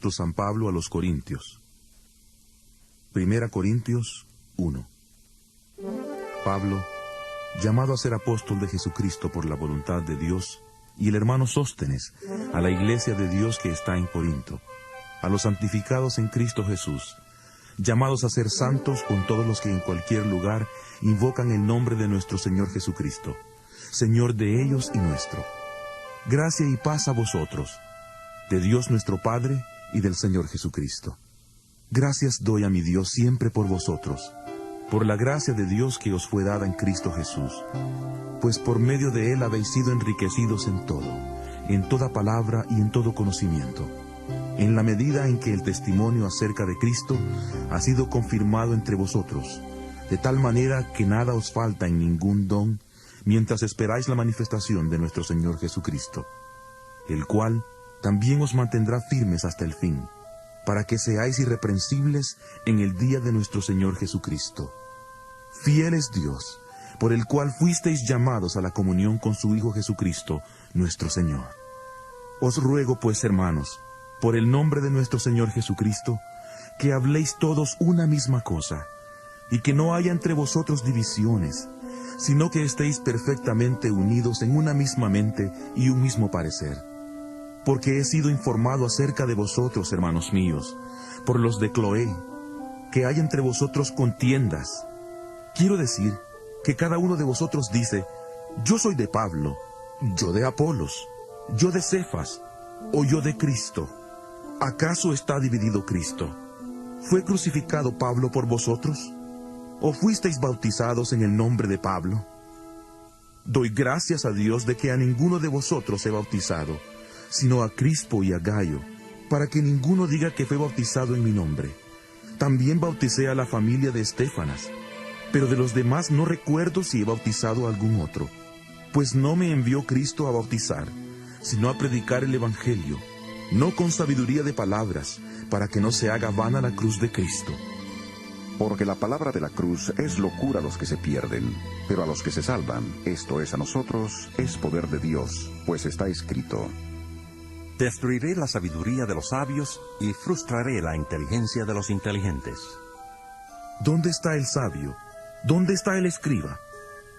apóstol San Pablo a los Corintios. Primera Corintios 1. Pablo, llamado a ser apóstol de Jesucristo por la voluntad de Dios, y el hermano Sóstenes, a la iglesia de Dios que está en Corinto, a los santificados en Cristo Jesús, llamados a ser santos con todos los que en cualquier lugar invocan el nombre de nuestro Señor Jesucristo, Señor de ellos y nuestro. Gracia y paz a vosotros, de Dios nuestro Padre y del Señor Jesucristo. Gracias doy a mi Dios siempre por vosotros, por la gracia de Dios que os fue dada en Cristo Jesús, pues por medio de Él habéis sido enriquecidos en todo, en toda palabra y en todo conocimiento, en la medida en que el testimonio acerca de Cristo ha sido confirmado entre vosotros, de tal manera que nada os falta en ningún don, mientras esperáis la manifestación de nuestro Señor Jesucristo, el cual también os mantendrá firmes hasta el fin, para que seáis irreprensibles en el día de nuestro Señor Jesucristo. Fiel es Dios, por el cual fuisteis llamados a la comunión con su Hijo Jesucristo, nuestro Señor. Os ruego pues, hermanos, por el nombre de nuestro Señor Jesucristo, que habléis todos una misma cosa, y que no haya entre vosotros divisiones, sino que estéis perfectamente unidos en una misma mente y un mismo parecer. Porque he sido informado acerca de vosotros, hermanos míos, por los de Cloé, que hay entre vosotros contiendas. Quiero decir que cada uno de vosotros dice, yo soy de Pablo, yo de Apolos, yo de Cefas, o yo de Cristo. ¿Acaso está dividido Cristo? ¿Fue crucificado Pablo por vosotros? ¿O fuisteis bautizados en el nombre de Pablo? Doy gracias a Dios de que a ninguno de vosotros he bautizado, sino a Crispo y a Gayo, para que ninguno diga que fue bautizado en mi nombre. También bauticé a la familia de Estéfanas, pero de los demás no recuerdo si he bautizado a algún otro, pues no me envió Cristo a bautizar, sino a predicar el Evangelio, no con sabiduría de palabras, para que no se haga vana la cruz de Cristo. Porque la palabra de la cruz es locura a los que se pierden, pero a los que se salvan, esto es a nosotros, es poder de Dios, pues está escrito: destruiré la sabiduría de los sabios y frustraré la inteligencia de los inteligentes. ¿Dónde está el sabio? ¿Dónde está el escriba?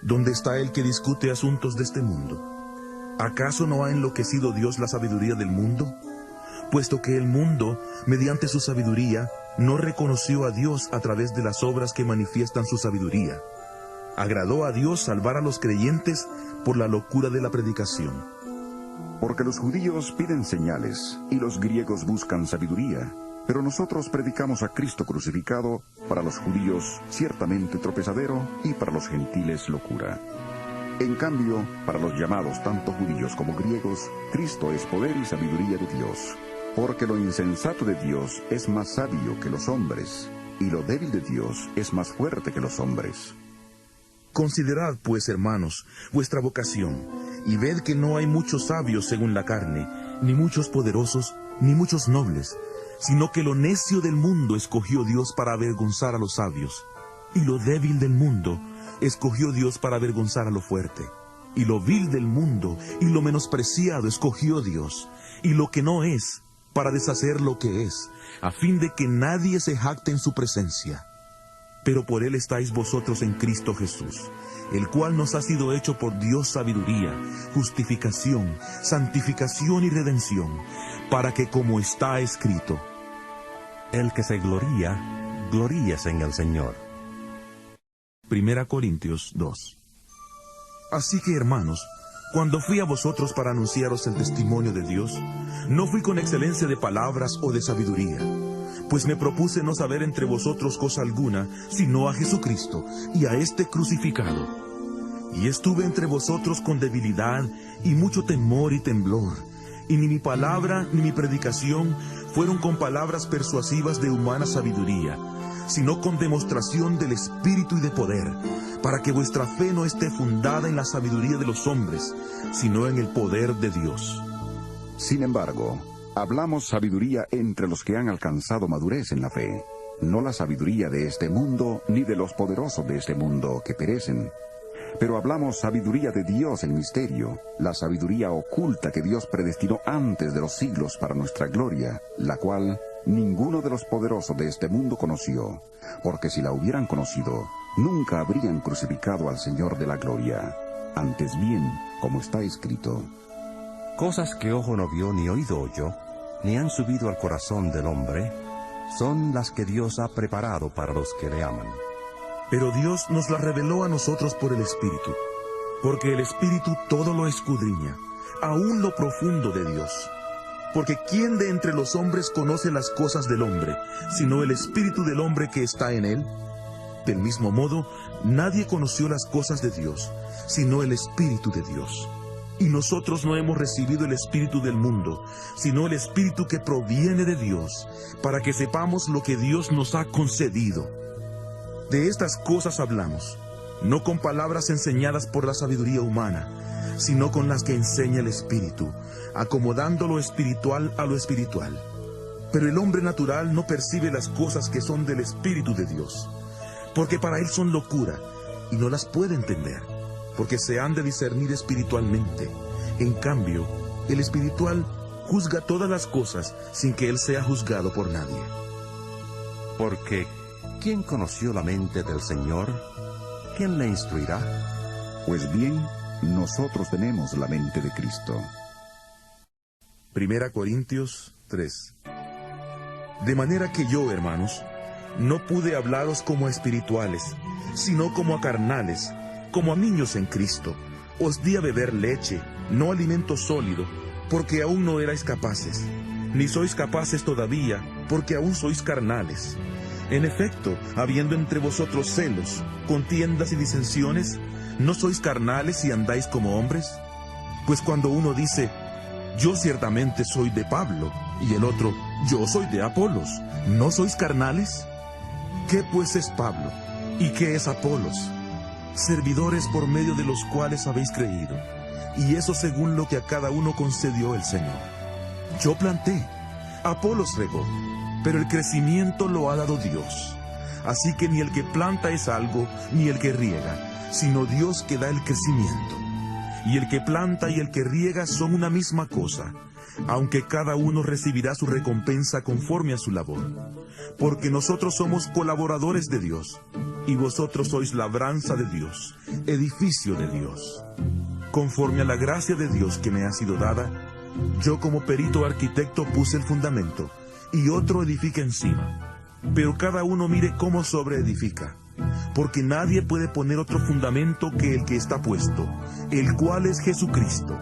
¿Dónde está el que discute asuntos de este mundo? ¿Acaso no ha enloquecido Dios la sabiduría del mundo? Puesto que el mundo, mediante su sabiduría, no reconoció a Dios a través de las obras que manifiestan su sabiduría. Agradó a Dios salvar a los creyentes por la locura de la predicación. Porque los judíos piden señales, y los griegos buscan sabiduría, pero nosotros predicamos a Cristo crucificado, para los judíos ciertamente tropezadero, y para los gentiles locura. En cambio, para los llamados tanto judíos como griegos, Cristo es poder y sabiduría de Dios. Porque lo insensato de Dios es más sabio que los hombres, y lo débil de Dios es más fuerte que los hombres. Considerad, pues, hermanos, vuestra vocación, y ved que no hay muchos sabios según la carne, ni muchos poderosos, ni muchos nobles, sino que lo necio del mundo escogió Dios para avergonzar a los sabios, y lo débil del mundo escogió Dios para avergonzar a lo fuerte, y lo vil del mundo y lo menospreciado escogió Dios, y lo que no es, para deshacer lo que es, a fin de que nadie se jacte en su presencia. Pero por Él estáis vosotros en Cristo Jesús, el cual nos ha sido hecho por Dios sabiduría, justificación, santificación y redención, para que, como está escrito: el que se gloría, gloríese en el Señor. Primera Corintios 2. Así que, hermanos, cuando fui a vosotros para anunciaros el testimonio de Dios, no fui con excelencia de palabras o de sabiduría, pues me propuse no saber entre vosotros cosa alguna, sino a Jesucristo y a este crucificado. Y estuve entre vosotros con debilidad y mucho temor y temblor, y ni mi palabra ni mi predicación fueron con palabras persuasivas de humana sabiduría, sino con demostración del Espíritu y de poder, para que vuestra fe no esté fundada en la sabiduría de los hombres, sino en el poder de Dios. Sin embargo, hablamos sabiduría entre los que han alcanzado madurez en la fe, no la sabiduría de este mundo, ni de los poderosos de este mundo que perecen, Pero hablamos sabiduría de Dios en misterio, la sabiduría oculta que Dios predestinó antes de los siglos para nuestra gloria, la cual ninguno de los poderosos de este mundo conoció, porque si la hubieran conocido, nunca habrían crucificado al Señor de la gloria. Antes bien, como está escrito: Cosas que ojo no vio ni oído oyó, ni han subido al corazón del hombre, son las que Dios ha preparado para los que le aman. Pero Dios nos la reveló a nosotros por el Espíritu, porque el Espíritu todo lo escudriña, aún lo profundo de Dios. Porque ¿quién de entre los hombres conoce las cosas del hombre, sino el Espíritu del hombre que está en él? Del mismo modo, nadie conoció las cosas de Dios, sino el Espíritu de Dios. Y nosotros no hemos recibido el Espíritu del mundo, sino el Espíritu que proviene de Dios, para que sepamos lo que Dios nos ha concedido. De estas cosas hablamos, no con palabras enseñadas por la sabiduría humana, sino con las que enseña el Espíritu, acomodando lo espiritual a lo espiritual. Pero el hombre natural no percibe las cosas que son del Espíritu de Dios, porque para él son locura, y no las puede entender, porque se han de discernir espiritualmente. En cambio, el espiritual juzga todas las cosas sin que él sea juzgado por nadie. Porque ¿quién conoció la mente del Señor? ¿Quién le instruirá? Pues bien, nosotros tenemos la mente de Cristo. 1 Corintios 3. De manera que yo, hermanos, no pude hablaros como a espirituales, sino como a carnales, como a niños en Cristo. Os di a beber leche, no alimento sólido, porque aún no erais capaces, ni sois capaces todavía, porque aún sois carnales. En efecto, habiendo entre vosotros celos, contiendas y disensiones, ¿no sois carnales y andáis como hombres? Pues cuando uno dice, yo ciertamente soy de Pablo, y el otro, yo soy de Apolos, ¿no sois carnales? ¿Qué pues es Pablo? ¿Y qué es Apolos? Servidores por medio de los cuales habéis creído, y eso según lo que a cada uno concedió el Señor. Yo planté, Apolos regó, pero el crecimiento lo ha dado Dios. Así que ni el que planta es algo, ni el que riega, sino Dios que da el crecimiento. Y el que planta y el que riega son una misma cosa, aunque cada uno recibirá su recompensa conforme a su labor. Porque nosotros somos colaboradores de Dios, y vosotros sois labranza de Dios, edificio de Dios. Conforme a la gracia de Dios que me ha sido dada, yo como perito arquitecto puse el fundamento, y otro edifica encima. Pero cada uno mire cómo sobreedifica, porque nadie puede poner otro fundamento que el que está puesto, el cual es Jesucristo.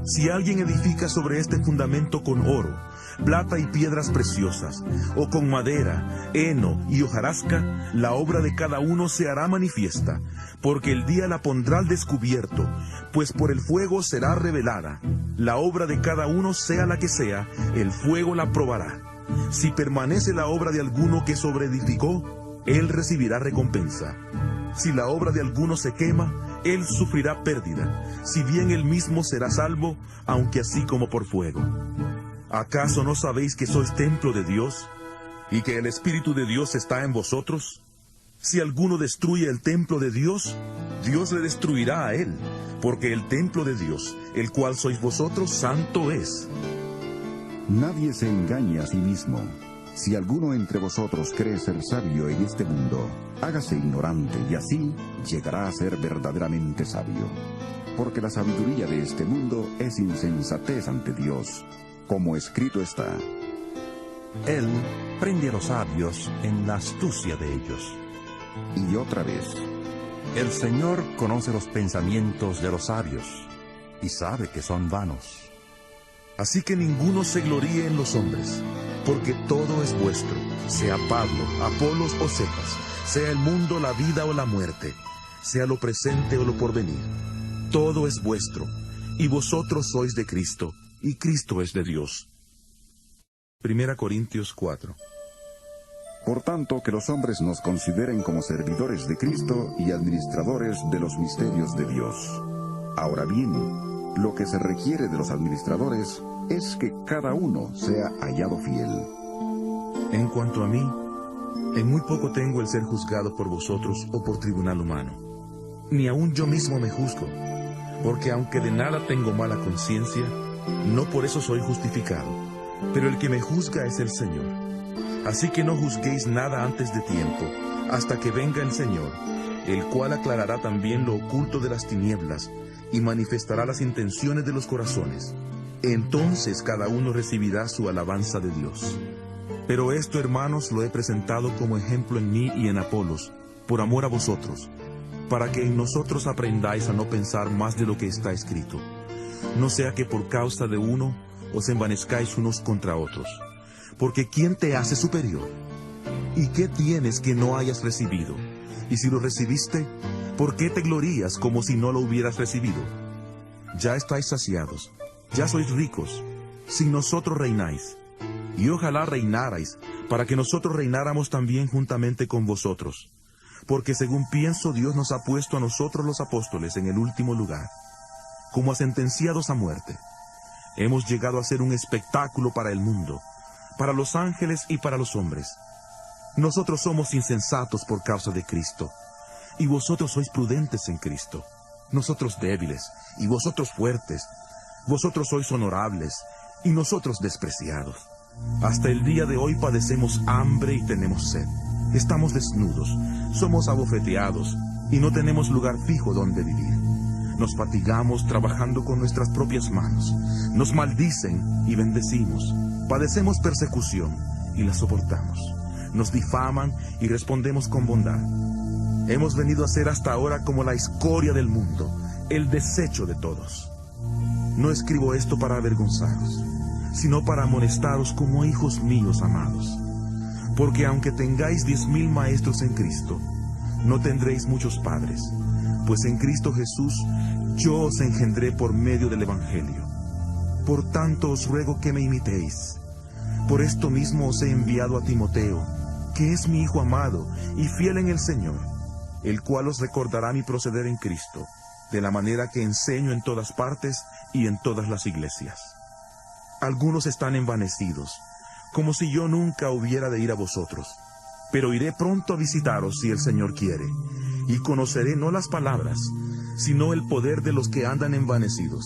Si alguien edifica sobre este fundamento con oro, plata y piedras preciosas, o con madera, heno y hojarasca, la obra de cada uno se hará manifiesta, porque el día la pondrá al descubierto, pues por el fuego será revelada. La obra de cada uno, sea la que sea, el fuego la probará. Si permanece la obra de alguno que sobreedificó, él recibirá recompensa. Si la obra de alguno se quema, él sufrirá pérdida, si bien él mismo será salvo, aunque así como por fuego. ¿Acaso no sabéis que sois templo de Dios, y que el Espíritu de Dios está en vosotros? Si alguno destruye el templo de Dios, Dios le destruirá a él, porque el templo de Dios, el cual sois vosotros, santo es. Nadie se engañe a sí mismo. Si alguno entre vosotros cree ser sabio en este mundo, hágase ignorante y así llegará a ser verdaderamente sabio. Porque la sabiduría de este mundo es insensatez ante Dios, como escrito está: Él prende a los sabios en la astucia de ellos. Y otra vez: El Señor conoce los pensamientos de los sabios, y sabe que son vanos. Así que ninguno se gloríe en los hombres, porque todo es vuestro, sea Pablo, Apolos o Cefas, sea el mundo, la vida o la muerte, sea lo presente o lo porvenir. Todo es vuestro, y vosotros sois de Cristo, y Cristo es de Dios. 1 Corintios 4. Por tanto, que los hombres nos consideren como servidores de Cristo y administradores de los misterios de Dios. Ahora bien, lo que se requiere de los administradores es que cada uno sea hallado fiel. En cuanto a mí, en muy poco tengo el ser juzgado por vosotros o por tribunal humano. ni aun yo mismo me juzgo, porque aunque de nada tengo mala conciencia, no por eso soy justificado, pero el que me juzga es el Señor. Así que no juzguéis nada antes de tiempo, hasta que venga el Señor, el cual aclarará también lo oculto de las tinieblas, y manifestará las intenciones de los corazones. Entonces cada uno recibirá su alabanza de Dios. Pero esto, hermanos, lo he presentado como ejemplo en mí y en Apolos, por amor a vosotros, para que en nosotros aprendáis a no pensar más de lo que está escrito, no sea que por causa de uno os envanezcáis unos contra otros. Porque ¿quién te hace superior? ¿Y qué tienes que no hayas recibido? Y si lo recibiste, ¿por qué te glorías como si no lo hubieras recibido? Ya estáis saciados, ya sois ricos, sin nosotros reináis. Y ojalá reinarais, para que nosotros reináramos también juntamente con vosotros. Porque según pienso, Dios nos ha puesto a nosotros los apóstoles en el último lugar, como a sentenciados a muerte. Hemos llegado a ser un espectáculo para el mundo, para los ángeles y para los hombres. Nosotros somos insensatos por causa de Cristo, y vosotros sois prudentes en Cristo. Nosotros débiles, y vosotros fuertes. Vosotros sois honorables, y nosotros despreciados. Hasta el día de hoy padecemos hambre y tenemos sed. Estamos desnudos, somos abofeteados, y no tenemos lugar fijo donde vivir. Nos fatigamos trabajando con nuestras propias manos. Nos maldicen y bendecimos. Padecemos persecución y la soportamos. Nos difaman y respondemos con bondad. Hemos venido a ser hasta ahora como la escoria del mundo, el desecho de todos. No escribo esto para avergonzaros, sino para amonestaros como hijos míos amados. Porque aunque tengáis 10,000 maestros en Cristo, no tendréis muchos padres, pues en Cristo Jesús yo os engendré por medio del Evangelio. Por tanto os ruego que me imitéis. Por esto mismo os he enviado a Timoteo, que es mi hijo amado y fiel en el Señor, el cual os recordará mi proceder en Cristo, de la manera que enseño en todas partes y en todas las iglesias. Algunos están envanecidos, como si yo nunca hubiera de ir a vosotros. Pero iré pronto a visitaros si el Señor quiere, y conoceré no las palabras, sino el poder de los que andan envanecidos.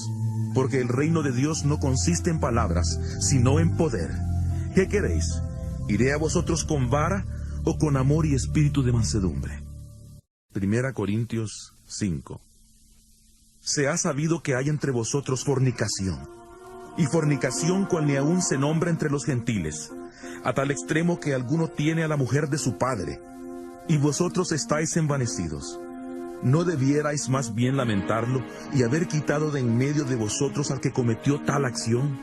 Porque el reino de Dios no consiste en palabras, sino en poder. ¿Qué queréis? ¿Iré a vosotros con vara o con amor y espíritu de mansedumbre? 1 Corintios 5. Se ha sabido que hay entre vosotros fornicación, y fornicación cual ni aún se nombra entre los gentiles, a tal extremo que alguno tiene a la mujer de su padre, y vosotros estáis envanecidos. ¿No debierais más bien lamentarlo y haber quitado de en medio de vosotros al que cometió tal acción?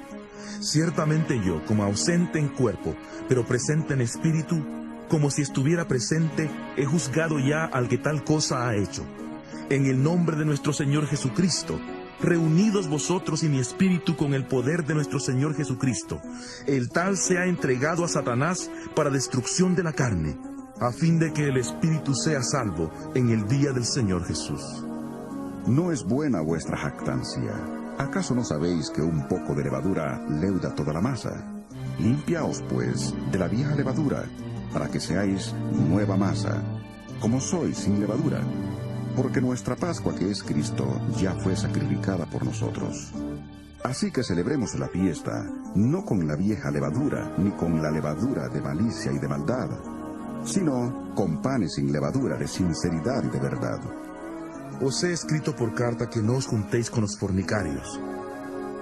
Ciertamente yo, como ausente en cuerpo, pero presente en espíritu, como si estuviera presente, he juzgado ya al que tal cosa ha hecho. En el nombre de nuestro Señor Jesucristo, reunidos vosotros y mi espíritu con el poder de nuestro Señor Jesucristo, el tal sea entregado a Satanás para destrucción de la carne, a fin de que el espíritu sea salvo en el día del Señor Jesús. No es buena vuestra jactancia. ¿Acaso no sabéis que un poco de levadura leuda toda la masa? Limpiaos, pues, de la vieja levadura, para que seáis nueva masa, como sois sin levadura. Porque nuestra Pascua, que es Cristo, ya fue sacrificada por nosotros. Así que celebremos la fiesta, no con la vieja levadura, ni con la levadura de malicia y de maldad, sino con panes sin levadura de sinceridad y de verdad. Os he escrito por carta que no os juntéis con los fornicarios.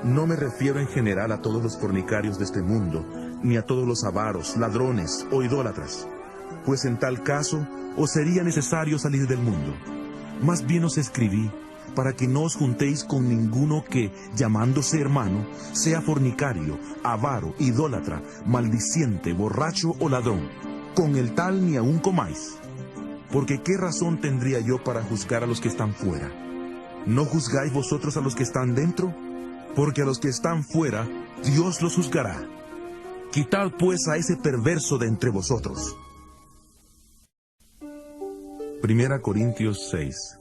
No me refiero en general a todos los fornicarios de este mundo, ni a todos los avaros, ladrones o idólatras, pues en tal caso os sería necesario salir del mundo. Más bien os escribí para que no os juntéis con ninguno que, llamándose hermano, sea fornicario, avaro, idólatra, maldiciente, borracho o ladrón. Con el tal ni aun comáis. Porque ¿qué razón tendría yo para juzgar a los que están fuera? ¿No juzgáis vosotros a los que están dentro? Porque a los que están fuera, Dios los juzgará. Quitad pues a ese perverso de entre vosotros. 1 Corintios 6.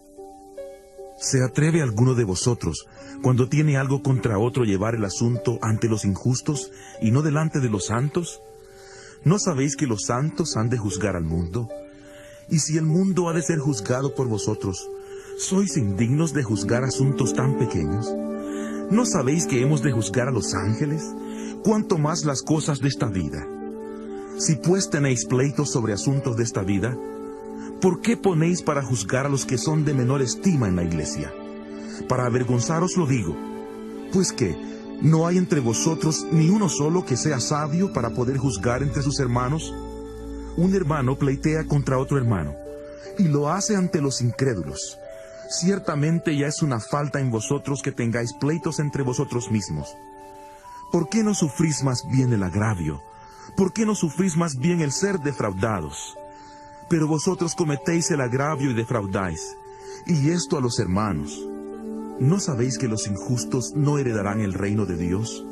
¿Se atreve alguno de vosotros, cuando tiene algo contra otro, llevar el asunto ante los injustos y no delante de los santos? ¿No sabéis que los santos han de juzgar al mundo? Y si el mundo ha de ser juzgado por vosotros, ¿Sois indignos de juzgar asuntos tan pequeños? ¿No sabéis que hemos de juzgar a los ángeles? ¿Cuánto más las cosas de esta vida? Si pues tenéis pleitos sobre asuntos de esta vida, ¿por qué ponéis para juzgar a los que son de menor estima en la iglesia? Para avergonzaros lo digo, pues que ¿no hay entre vosotros ni uno solo que sea sabio para poder juzgar entre sus hermanos? Un hermano pleitea contra otro hermano, y lo hace ante los incrédulos. Ciertamente ya es una falta en vosotros que tengáis pleitos entre vosotros mismos. ¿Por qué no sufrís más bien el agravio? ¿Por qué no sufrís más bien el ser defraudados? Pero vosotros cometéis el agravio y defraudáis, y esto a los hermanos. ¿No sabéis que los injustos no heredarán el reino de Dios?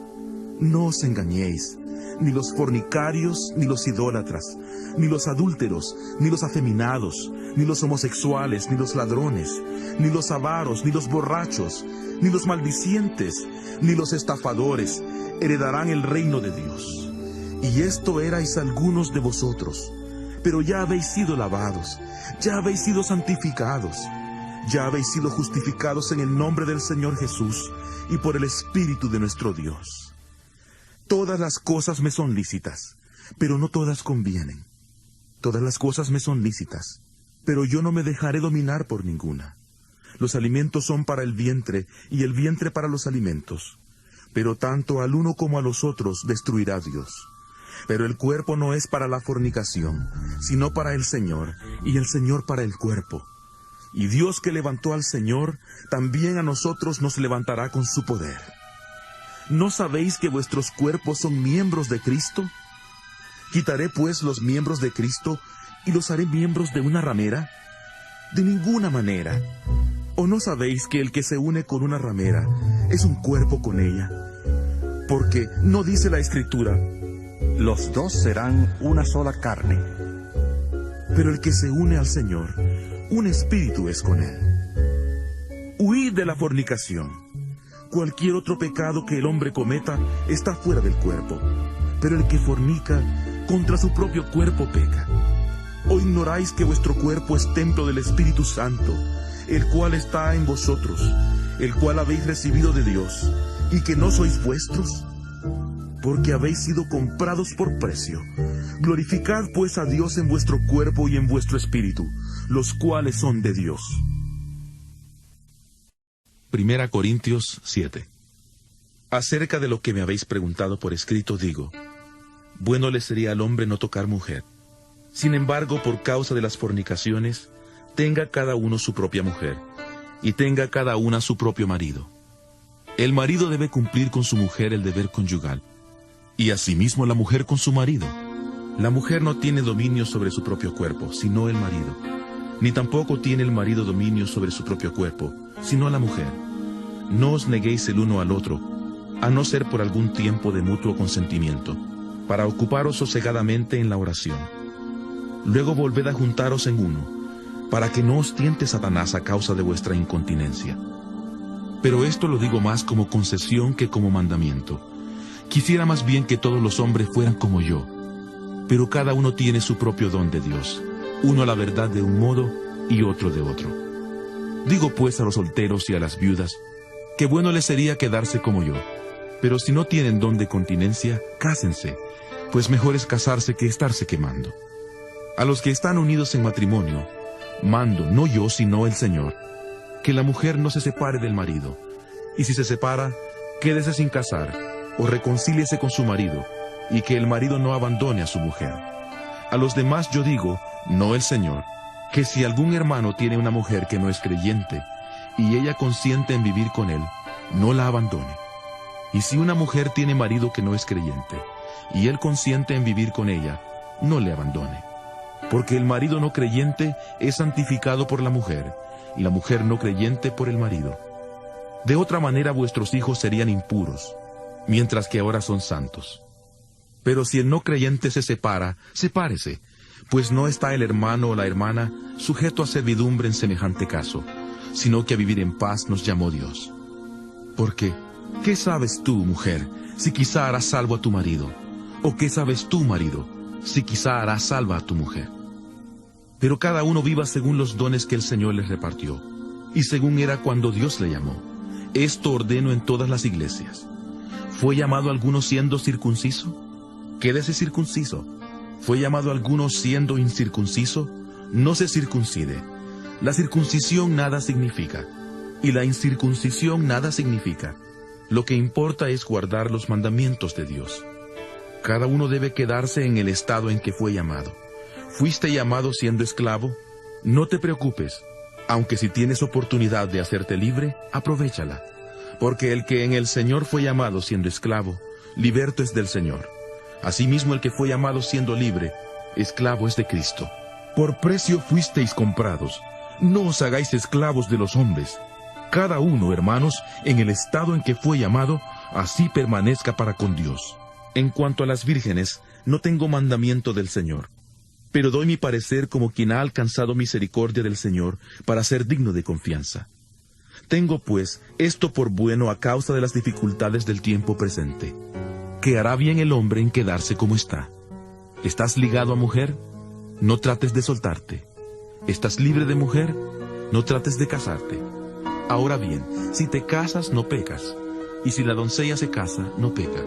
No os engañéis, ni los fornicarios, ni los idólatras, ni los adúlteros, ni los afeminados, ni los homosexuales, ni los ladrones, ni los avaros, ni los borrachos, ni los maldicientes, ni los estafadores heredarán el reino de Dios. Y esto erais algunos de vosotros, pero ya habéis sido lavados, ya habéis sido santificados, ya habéis sido justificados en el nombre del Señor Jesús y por el Espíritu de nuestro Dios. Todas las cosas me son lícitas, pero no todas convienen. Todas las cosas me son lícitas, pero yo no me dejaré dominar por ninguna. Los alimentos son para el vientre, y el vientre para los alimentos. Pero tanto al uno como a los otros destruirá Dios. Pero el cuerpo no es para la fornicación, sino para el Señor, y el Señor para el cuerpo. Y Dios que levantó al Señor, también a nosotros nos levantará con su poder. ¿No sabéis que vuestros cuerpos son miembros de Cristo? ¿Quitaré pues los miembros de Cristo y los haré miembros de una ramera? De ninguna manera. ¿O no sabéis que el que se une con una ramera es un cuerpo con ella? Porque ¿no dice la Escritura: los dos serán una sola carne? Pero el que se une al Señor, un espíritu es con él. Huid de la fornicación. Cualquier otro pecado que el hombre cometa está fuera del cuerpo, pero el que fornica contra su propio cuerpo peca. ¿O ignoráis que vuestro cuerpo es templo del Espíritu Santo, el cual está en vosotros, el cual habéis recibido de Dios, y que no sois vuestros? Porque habéis sido comprados por precio. Glorificad pues a Dios en vuestro cuerpo y en vuestro espíritu, los cuales son de Dios. 1 Corintios 7. Acerca de lo que me habéis preguntado por escrito digo: bueno le sería al hombre no tocar mujer. Sin embargo, por causa de las fornicaciones, tenga cada uno su propia mujer, y tenga cada una su propio marido. El marido debe cumplir con su mujer el deber conyugal, y asimismo la mujer con su marido. La mujer no tiene dominio sobre su propio cuerpo, sino el marido, ni tampoco tiene el marido dominio sobre su propio cuerpo, sino la mujer. No os neguéis el uno al otro, a no ser por algún tiempo de mutuo consentimiento, para ocuparos sosegadamente en la oración. Luego volved a juntaros en uno, para que no os tiente Satanás a causa de vuestra incontinencia. Pero esto lo digo más como concesión que como mandamiento. Quisiera más bien que todos los hombres fueran como yo, pero cada uno tiene su propio don de Dios, uno la verdad de un modo y otro de otro. Digo pues a los solteros y a las viudas, que bueno les sería quedarse como yo, pero si no tienen don de continencia, cásense, pues mejor es casarse que estarse quemando. A los que están unidos en matrimonio, mando, no yo sino el Señor, que la mujer no se separe del marido, y si se separa, quédese sin casar, o reconcíliese con su marido, y que el marido no abandone a su mujer. A los demás yo digo, no el Señor, que si algún hermano tiene una mujer que no es creyente, y ella consiente en vivir con él, no la abandone. Y si una mujer tiene marido que no es creyente, y él consiente en vivir con ella, no le abandone. Porque el marido no creyente es santificado por la mujer, y la mujer no creyente por el marido. De otra manera vuestros hijos serían impuros, mientras que ahora son santos. Pero si el no creyente se separa, sepárese, pues no está el hermano o la hermana sujeto a servidumbre en semejante caso, sino que a vivir en paz nos llamó Dios. Porque, ¿qué sabes tú, mujer, si quizá harás salvo a tu marido? ¿O qué sabes tú, marido, si quizá harás salva a tu mujer? Pero cada uno viva según los dones que el Señor les repartió, y según era cuando Dios le llamó. Esto ordeno en todas las iglesias. ¿Fue llamado alguno siendo circunciso? Quédese circunciso. ¿Fue llamado alguno siendo incircunciso? No se circuncide. La circuncisión nada significa, y la incircuncisión nada significa. Lo que importa es guardar los mandamientos de Dios. Cada uno debe quedarse en el estado en que fue llamado. ¿Fuiste llamado siendo esclavo? No te preocupes, aunque si tienes oportunidad de hacerte libre, aprovéchala. Porque el que en el Señor fue llamado siendo esclavo, liberto es del Señor. Asimismo el que fue llamado siendo libre, esclavo es de Cristo. Por precio fuisteis comprados. No os hagáis esclavos de los hombres. Cada uno, hermanos, en el estado en que fue llamado, así permanezca para con Dios. En cuanto a las vírgenes, no tengo mandamiento del Señor, pero doy mi parecer como quien ha alcanzado misericordia del Señor para ser digno de confianza. Tengo, pues, esto por bueno a causa de las dificultades del tiempo presente, que hará bien el hombre en quedarse como está. ¿Estás ligado a mujer? No trates de soltarte. ¿Estás libre de mujer? No trates de casarte. Ahora bien, si te casas, no pecas, y si la doncella se casa, no peca.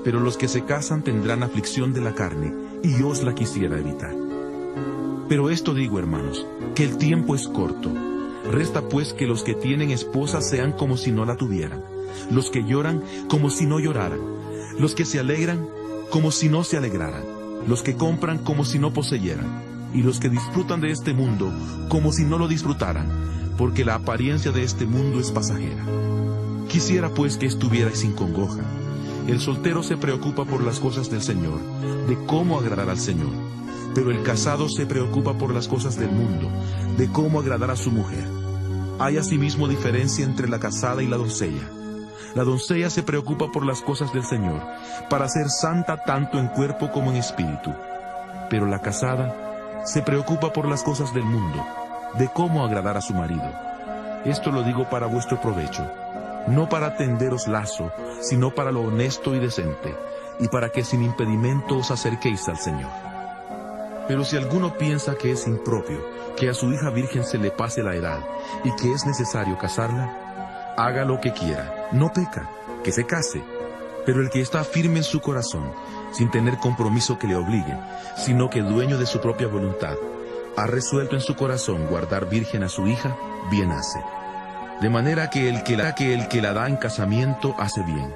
Pero los que se casan tendrán aflicción de la carne, y yo os la quisiera evitar. Pero esto digo, hermanos, que el tiempo es corto. Resta pues que los que tienen esposa sean como si no la tuvieran, los que lloran como si no lloraran, los que se alegran como si no se alegraran, los que compran como si no poseyeran, y los que disfrutan de este mundo como si no lo disfrutaran, porque la apariencia de este mundo es pasajera. Quisiera pues que estuvierais sin congoja. El soltero se preocupa por las cosas del Señor, de cómo agradar al Señor. Pero el casado se preocupa por las cosas del mundo, de cómo agradar a su mujer. Hay asimismo diferencia entre la casada y la doncella. La doncella se preocupa por las cosas del Señor, para ser santa tanto en cuerpo como en espíritu. Pero la casada se preocupa por las cosas del mundo, de cómo agradar a su marido. Esto lo digo para vuestro provecho, no para tenderos lazo, sino para lo honesto y decente, y para que sin impedimento os acerquéis al Señor. Pero si alguno piensa que es impropio, que a su hija virgen se le pase la edad, y que es necesario casarla, haga lo que quiera, no peca, que se case. Pero el que está firme en su corazón, sin tener compromiso que le obligue, sino que dueño de su propia voluntad, ha resuelto en su corazón guardar virgen a su hija, bien hace. De manera que el que la da en casamiento hace bien,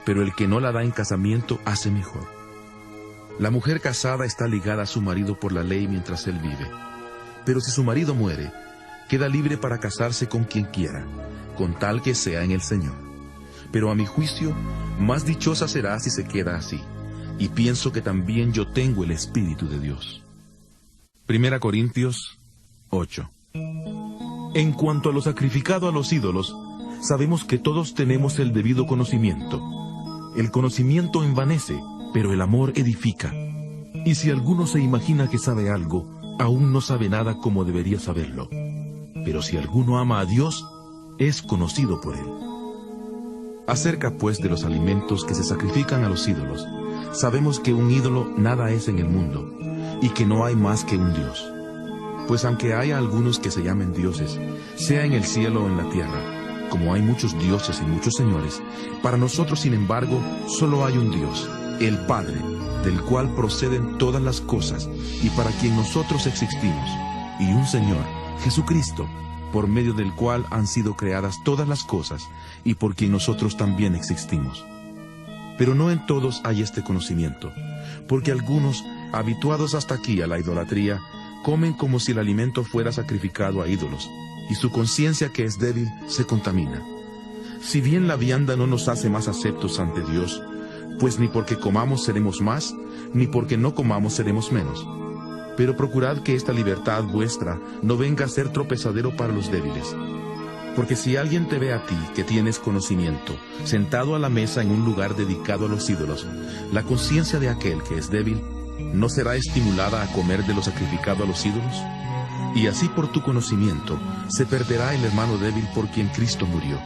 pero el que no la da en casamiento hace mejor. La mujer casada está ligada a su marido por la ley mientras él vive. Pero si su marido muere, queda libre para casarse con quien quiera, con tal que sea en el Señor. Pero a mi juicio, más dichosa será si se queda así, y pienso que también yo tengo el Espíritu de Dios. 1 Corintios 8. En cuanto a lo sacrificado a los ídolos, sabemos que todos tenemos el debido conocimiento. El conocimiento envanece, pero el amor edifica. Y si alguno se imagina que sabe algo, aún no sabe nada como debería saberlo. Pero si alguno ama a Dios, es conocido por él. Acerca pues de los alimentos que se sacrifican a los ídolos, sabemos que un ídolo nada es en el mundo, y que no hay más que un Dios. Pues aunque haya algunos que se llamen dioses, sea en el cielo o en la tierra, como hay muchos dioses y muchos señores, para nosotros, sin embargo, solo hay un Dios, el Padre, del cual proceden todas las cosas, y para quien nosotros existimos, y un Señor, Jesucristo, por medio del cual han sido creadas todas las cosas, y por quien nosotros también existimos. Pero no en todos hay este conocimiento, porque algunos, habituados hasta aquí a la idolatría, comen como si el alimento fuera sacrificado a ídolos, y su conciencia, que es débil, se contamina. Si bien la vianda no nos hace más aceptos ante Dios, pues ni porque comamos seremos más, ni porque no comamos seremos menos. Pero procurad que esta libertad vuestra no venga a ser tropezadero para los débiles. Porque si alguien te ve a ti, que tienes conocimiento, sentado a la mesa en un lugar dedicado a los ídolos, la conciencia de aquel que es débil, ¿no será estimulada a comer de lo sacrificado a los ídolos? Y así por tu conocimiento se perderá el hermano débil por quien Cristo murió.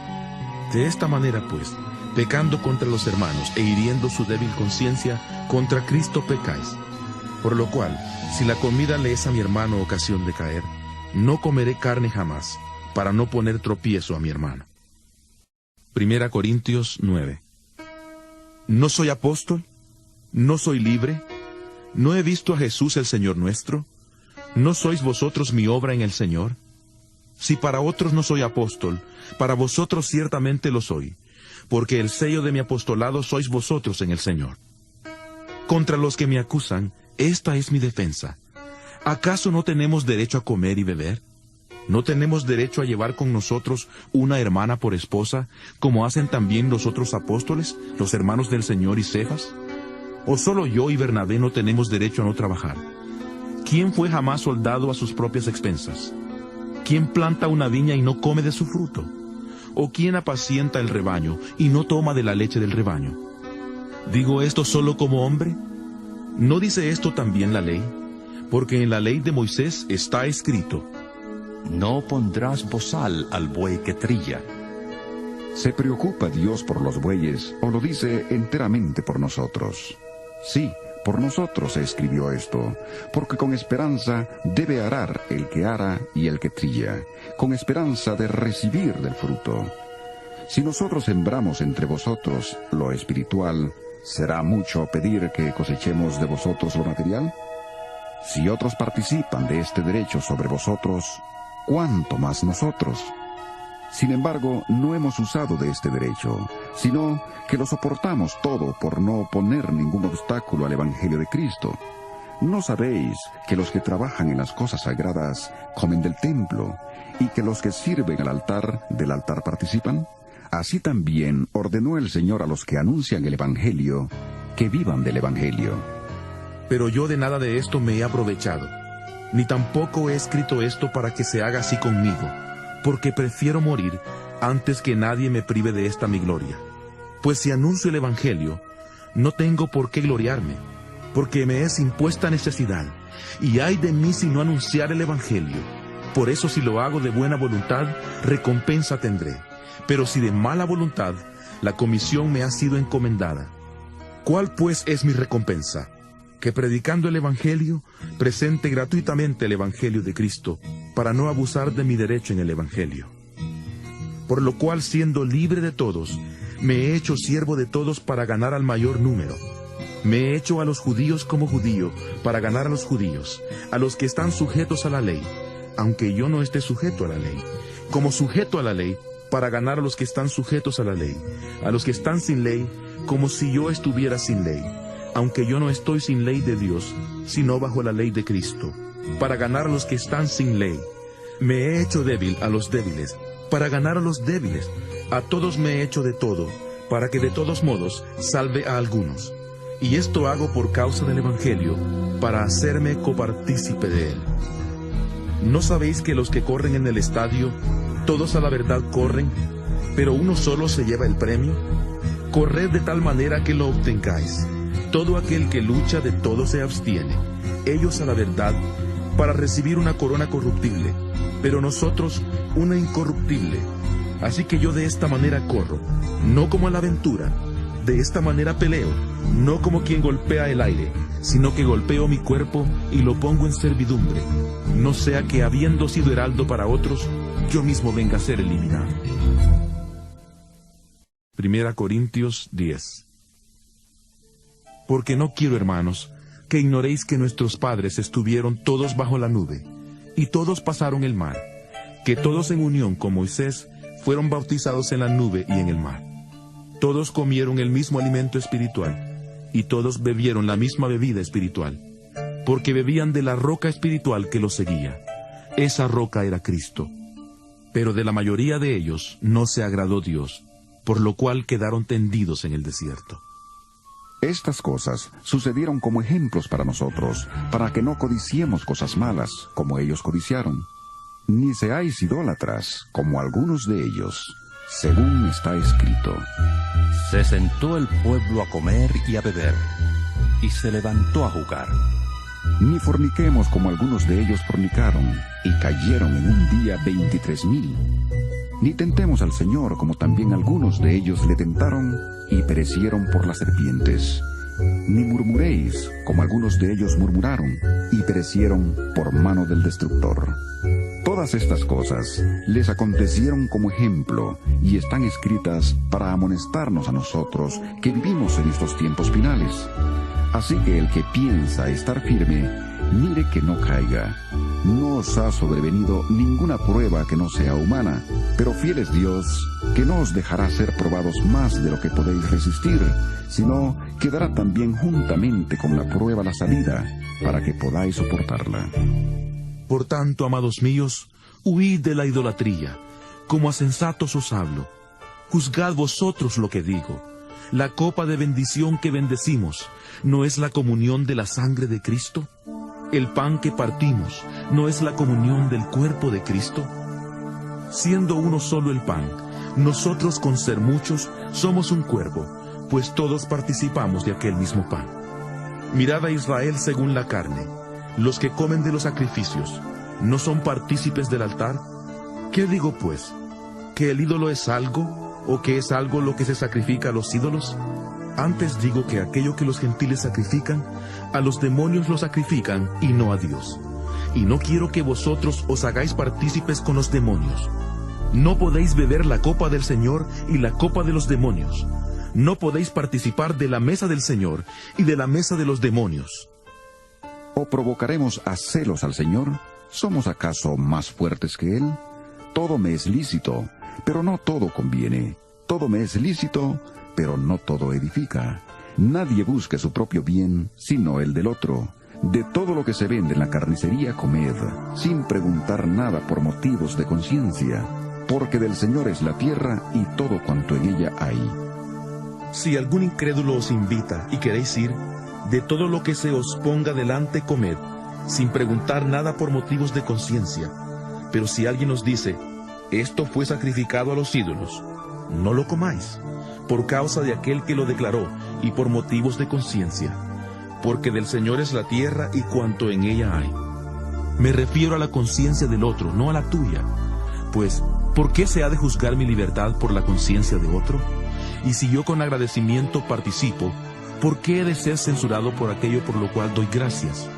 De esta manera pues, pecando contra los hermanos e hiriendo su débil conciencia, contra Cristo pecáis. Por lo cual, si la comida le es a mi hermano ocasión de caer, no comeré carne jamás, para no poner tropiezo a mi hermano. 1 Corintios 9. ¿No soy apóstol? ¿No soy libre? ¿No he visto a Jesús el Señor nuestro? ¿No sois vosotros mi obra en el Señor? Si para otros no soy apóstol, para vosotros ciertamente lo soy, porque el sello de mi apostolado sois vosotros en el Señor. Contra los que me acusan, esta es mi defensa. ¿Acaso no tenemos derecho a comer y beber? ¿No tenemos derecho a llevar con nosotros una hermana por esposa, como hacen también los otros apóstoles, los hermanos del Señor y Cefas? ¿O solo yo y Bernabé no tenemos derecho a no trabajar? ¿Quién fue jamás soldado a sus propias expensas? ¿Quién planta una viña y no come de su fruto? ¿O quién apacienta el rebaño y no toma de la leche del rebaño? ¿Digo esto solo como hombre? ¿No dice esto también la ley? Porque en la ley de Moisés está escrito: no pondrás bozal al buey que trilla. ¿Se preocupa Dios por los bueyes o lo dice enteramente por nosotros? Sí, por nosotros se escribió esto, porque con esperanza debe arar el que ara y el que trilla, con esperanza de recibir del fruto. Si nosotros sembramos entre vosotros lo espiritual, ¿será mucho pedir que cosechemos de vosotros lo material? Si otros participan de este derecho sobre vosotros, ¿cuánto más nosotros? Sin embargo, no hemos usado de este derecho, sino que lo soportamos todo por no poner ningún obstáculo al Evangelio de Cristo. ¿No sabéis que los que trabajan en las cosas sagradas comen del templo, y que los que sirven al altar del altar participan? Así también ordenó el Señor a los que anuncian el Evangelio, que vivan del Evangelio. Pero yo de nada de esto me he aprovechado, ni tampoco he escrito esto para que se haga así conmigo, porque prefiero morir antes que nadie me prive de esta mi gloria. Pues si anuncio el Evangelio, no tengo por qué gloriarme, porque me es impuesta necesidad, y ay de mí si no anunciar el Evangelio. Por eso si lo hago de buena voluntad, recompensa tendré, pero si de mala voluntad, la comisión me ha sido encomendada. ¿Cuál pues es mi recompensa? Que predicando el Evangelio, presente gratuitamente el Evangelio de Cristo, para no abusar de mi derecho en el Evangelio. Por lo cual, siendo libre de todos, me he hecho siervo de todos para ganar al mayor número. Me he hecho a los judíos como judío, para ganar a los judíos, a los que están sujetos a la ley, aunque yo no esté sujeto a la ley, como sujeto a la ley, para ganar a los que están sujetos a la ley, a los que están sin ley, como si yo estuviera sin ley, aunque yo no estoy sin ley de Dios, sino bajo la ley de Cristo, para ganar a los que están sin ley. Me he hecho débil a los débiles, para ganar a los débiles. A todos me he hecho de todo, para que de todos modos salve a algunos. Y esto hago por causa del Evangelio, para hacerme copartícipe de él. ¿No sabéis que los que corren en el estadio, todos a la verdad corren, pero uno solo se lleva el premio? Corred de tal manera que lo obtengáis. Todo aquel que lucha de todo se abstiene, ellos a la verdad, para recibir una corona corruptible, pero nosotros una incorruptible. Así que yo de esta manera corro, no como a la aventura, de esta manera peleo, no como quien golpea el aire, sino que golpeo mi cuerpo y lo pongo en servidumbre, no sea que habiendo sido heraldo para otros, yo mismo venga a ser eliminado. 1 Corintios 10. Porque no quiero, hermanos, que ignoréis que nuestros padres estuvieron todos bajo la nube, y todos pasaron el mar, que todos en unión con Moisés fueron bautizados en la nube y en el mar. Todos comieron el mismo alimento espiritual, y todos bebieron la misma bebida espiritual, porque bebían de la roca espiritual que los seguía. Esa roca era Cristo. Pero de la mayoría de ellos no se agradó Dios, por lo cual quedaron tendidos en el desierto. Estas cosas sucedieron como ejemplos para nosotros, para que no codiciemos cosas malas, como ellos codiciaron. Ni seáis idólatras, como algunos de ellos, según está escrito. Se sentó el pueblo a comer y a beber, y se levantó a jugar. Ni forniquemos como algunos de ellos fornicaron, y cayeron en un día 23,000. Ni tentemos al Señor como también algunos de ellos le tentaron, y perecieron por las serpientes. Ni murmuréis como algunos de ellos murmuraron, y perecieron por mano del destructor. Todas Todas estas cosas les acontecieron como ejemplo y están escritas para amonestarnos a nosotros que vivimos en estos tiempos finales. Así que el que piensa estar firme, mire que no caiga. No os ha sobrevenido ninguna prueba que no sea humana, pero fiel es Dios, que no os dejará ser probados más de lo que podéis resistir, sino que dará también juntamente con la prueba la salida, para que podáis soportarla. Por tanto, amados míos, huid de la idolatría. Como a sensatos os hablo. Juzgad vosotros lo que digo. La copa de bendición que bendecimos, ¿no es la comunión de la sangre de Cristo? El pan que partimos, ¿no es la comunión del cuerpo de Cristo? Siendo uno solo el pan, nosotros con ser muchos somos un cuerpo, pues todos participamos de aquel mismo pan. Mirad a Israel según la carne. Los que comen de los sacrificios, ¿no son partícipes del altar? ¿Qué digo pues? ¿Que el ídolo es algo, o que es algo lo que se sacrifica a los ídolos? Antes digo que aquello que los gentiles sacrifican, a los demonios lo sacrifican y no a Dios. Y no quiero que vosotros os hagáis partícipes con los demonios. No podéis beber la copa del Señor y la copa de los demonios. No podéis participar de la mesa del Señor y de la mesa de los demonios. ¿O provocaremos a celos al Señor? ¿Somos acaso más fuertes que Él? Todo me es lícito, pero no todo conviene. Todo me es lícito, pero no todo edifica. Nadie busque su propio bien, sino el del otro. De todo lo que se vende en la carnicería comed, sin preguntar nada por motivos de conciencia, porque del Señor es la tierra y todo cuanto en ella hay. Si algún incrédulo os invita y queréis ir, de todo lo que se os ponga delante comed, sin preguntar nada por motivos de conciencia. Pero si alguien os dice, esto fue sacrificado a los ídolos, no lo comáis, por causa de aquel que lo declaró y por motivos de conciencia, porque del Señor es la tierra y cuanto en ella hay. Me refiero a la conciencia del otro, no a la tuya. Pues, ¿por qué se ha de juzgar mi libertad por la conciencia de otro? Y si yo con agradecimiento participo, ¿por qué he de ser censurado por aquello por lo cual doy gracias?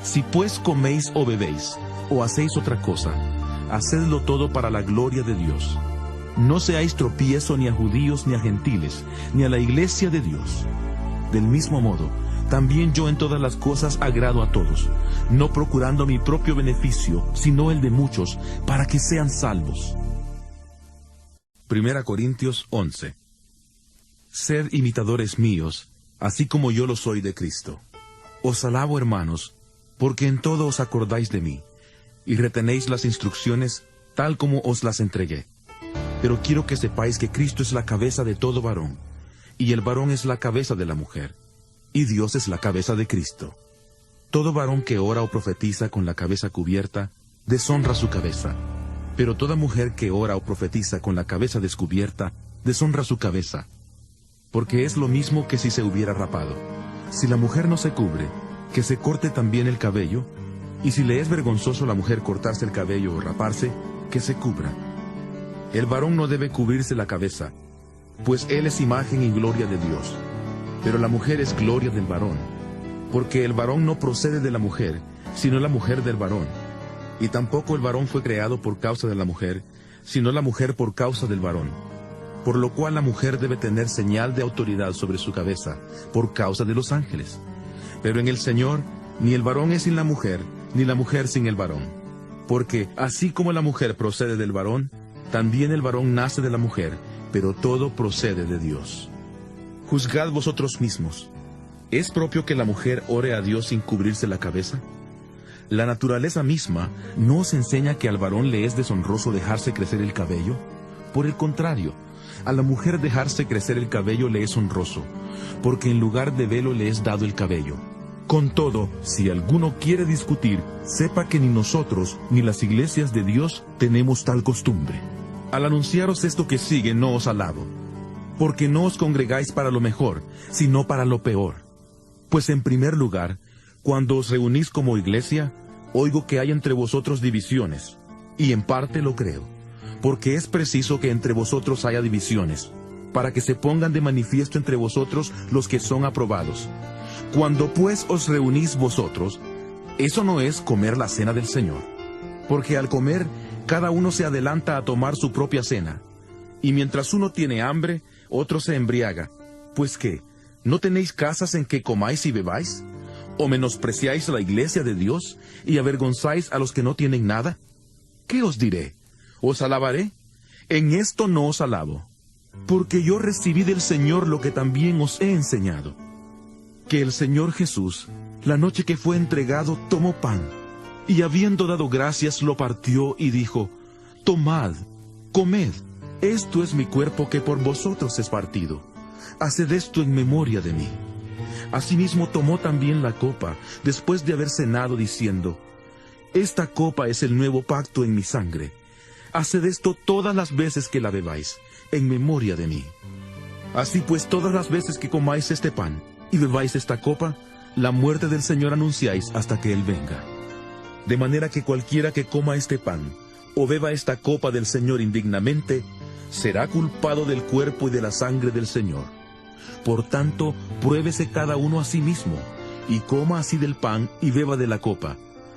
Si pues coméis o bebéis, o hacéis otra cosa, hacedlo todo para la gloria de Dios. No seáis tropiezo ni a judíos ni a gentiles, ni a la iglesia de Dios. Del mismo modo, también yo en todas las cosas agrado a todos, no procurando mi propio beneficio, sino el de muchos, para que sean salvos. 1 Corintios 11. Sed imitadores míos, así como yo lo soy de Cristo. Os alabo, hermanos, porque en todo os acordáis de mí, y retenéis las instrucciones tal como os las entregué. Pero quiero que sepáis que Cristo es la cabeza de todo varón, y el varón es la cabeza de la mujer, y Dios es la cabeza de Cristo. Todo varón que ora o profetiza con la cabeza cubierta, deshonra su cabeza, pero toda mujer que ora o profetiza con la cabeza descubierta, deshonra su cabeza, porque es lo mismo que si se hubiera rapado. Si la mujer no se cubre, que se corte también el cabello, y si le es vergonzoso a la mujer cortarse el cabello o raparse, que se cubra. El varón no debe cubrirse la cabeza, pues él es imagen y gloria de Dios, pero la mujer es gloria del varón, porque el varón no procede de la mujer, sino la mujer del varón, y tampoco el varón fue creado por causa de la mujer, sino la mujer por causa del varón, por lo cual la mujer debe tener señal de autoridad sobre su cabeza, por causa de los ángeles. Pero en el Señor, ni el varón es sin la mujer, ni la mujer sin el varón. Porque así como la mujer procede del varón, también el varón nace de la mujer, pero todo procede de Dios. Juzgad vosotros mismos. ¿Es propio que la mujer ore a Dios sin cubrirse la cabeza? ¿La naturaleza misma no os enseña que al varón le es deshonroso dejarse crecer el cabello? Por el contrario, a la mujer dejarse crecer el cabello le es honroso, porque en lugar de velo le es dado el cabello. Con todo, si alguno quiere discutir, sepa que ni nosotros ni las iglesias de Dios tenemos tal costumbre. Al anunciaros esto que sigue no os alabo, porque no os congregáis para lo mejor, sino para lo peor. Pues en primer lugar, cuando os reunís como iglesia, oigo que hay entre vosotros divisiones, y en parte lo creo, porque es preciso que entre vosotros haya divisiones, para que se pongan de manifiesto entre vosotros los que son aprobados. Cuando pues os reunís vosotros, eso no es comer la cena del Señor. Porque al comer, cada uno se adelanta a tomar su propia cena. Y mientras uno tiene hambre, otro se embriaga. Pues ¿qué? ¿No tenéis casas en que comáis y bebáis? ¿O menospreciáis la iglesia de Dios y avergonzáis a los que no tienen nada? ¿Qué os diré? ¿Os alabaré? En esto no os alabo, porque yo recibí del Señor lo que también os he enseñado. Que el Señor Jesús, la noche que fue entregado, tomó pan, y habiendo dado gracias, lo partió y dijo: Tomad, comed, esto es mi cuerpo que por vosotros es partido. Haced esto en memoria de mí. Asimismo tomó también la copa, después de haber cenado, diciendo: Esta copa es el nuevo pacto en mi sangre. Haced esto todas las veces que la bebáis, en memoria de mí. Así pues, todas las veces que comáis este pan y bebáis esta copa, la muerte del Señor anunciáis hasta que Él venga. De manera que cualquiera que coma este pan o beba esta copa del Señor indignamente, será culpado del cuerpo y de la sangre del Señor. Por tanto, pruébese cada uno a sí mismo, y coma así del pan y beba de la copa.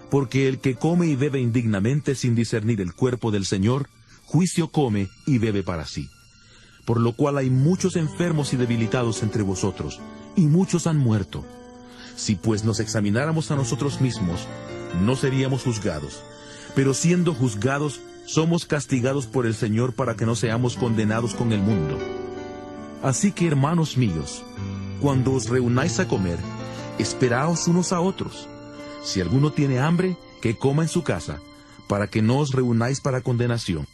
Porque el que come y bebe indignamente sin discernir el cuerpo del Señor, juicio come y bebe para sí. Por lo cual hay muchos enfermos y debilitados entre vosotros, y muchos han muerto. Si pues nos examináramos a nosotros mismos, no seríamos juzgados. Pero siendo juzgados, somos castigados por el Señor para que no seamos condenados con el mundo. Así que, hermanos míos, cuando os reunáis a comer, esperaos unos a otros. Si alguno tiene hambre, que coma en su casa, para que no os reunáis para condenación.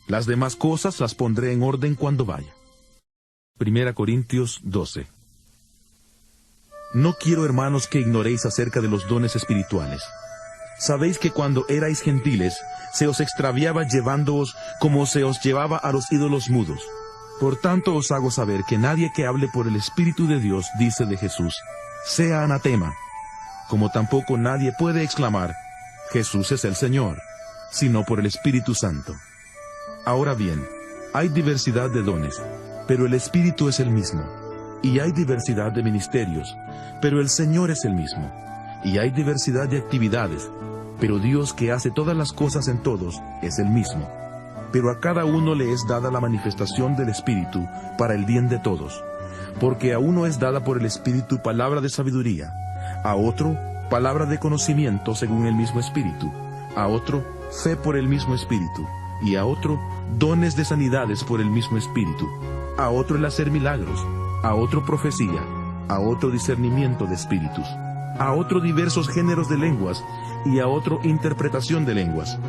Las demás cosas las pondré en orden cuando vaya. 1 Corintios 12. No quiero, hermanos, que ignoréis acerca de los dones espirituales. Sabéis que cuando erais gentiles, se os extraviaba llevándoos como se os llevaba a los ídolos mudos. Por tanto os hago saber que nadie que hable por el Espíritu de Dios dice de Jesús: sea anatema. Como tampoco nadie puede exclamar: Jesús es el Señor, sino por el Espíritu Santo. Ahora bien, hay diversidad de dones, pero el Espíritu es el mismo. Y hay diversidad de ministerios, pero el Señor es el mismo. Y hay diversidad de actividades, pero Dios, que hace todas las cosas en todos, es el mismo. Pero a cada uno le es dada la manifestación del Espíritu para el bien de todos. Porque a uno es dada por el Espíritu palabra de sabiduría, a otro palabra de conocimiento según el mismo Espíritu, a otro fe por el mismo Espíritu, y a otro dones de sanidades por el mismo Espíritu, a otro el hacer milagros, a otro profecía, a otro discernimiento de espíritus, a otro diversos géneros de lenguas, y a otro interpretación de lenguas.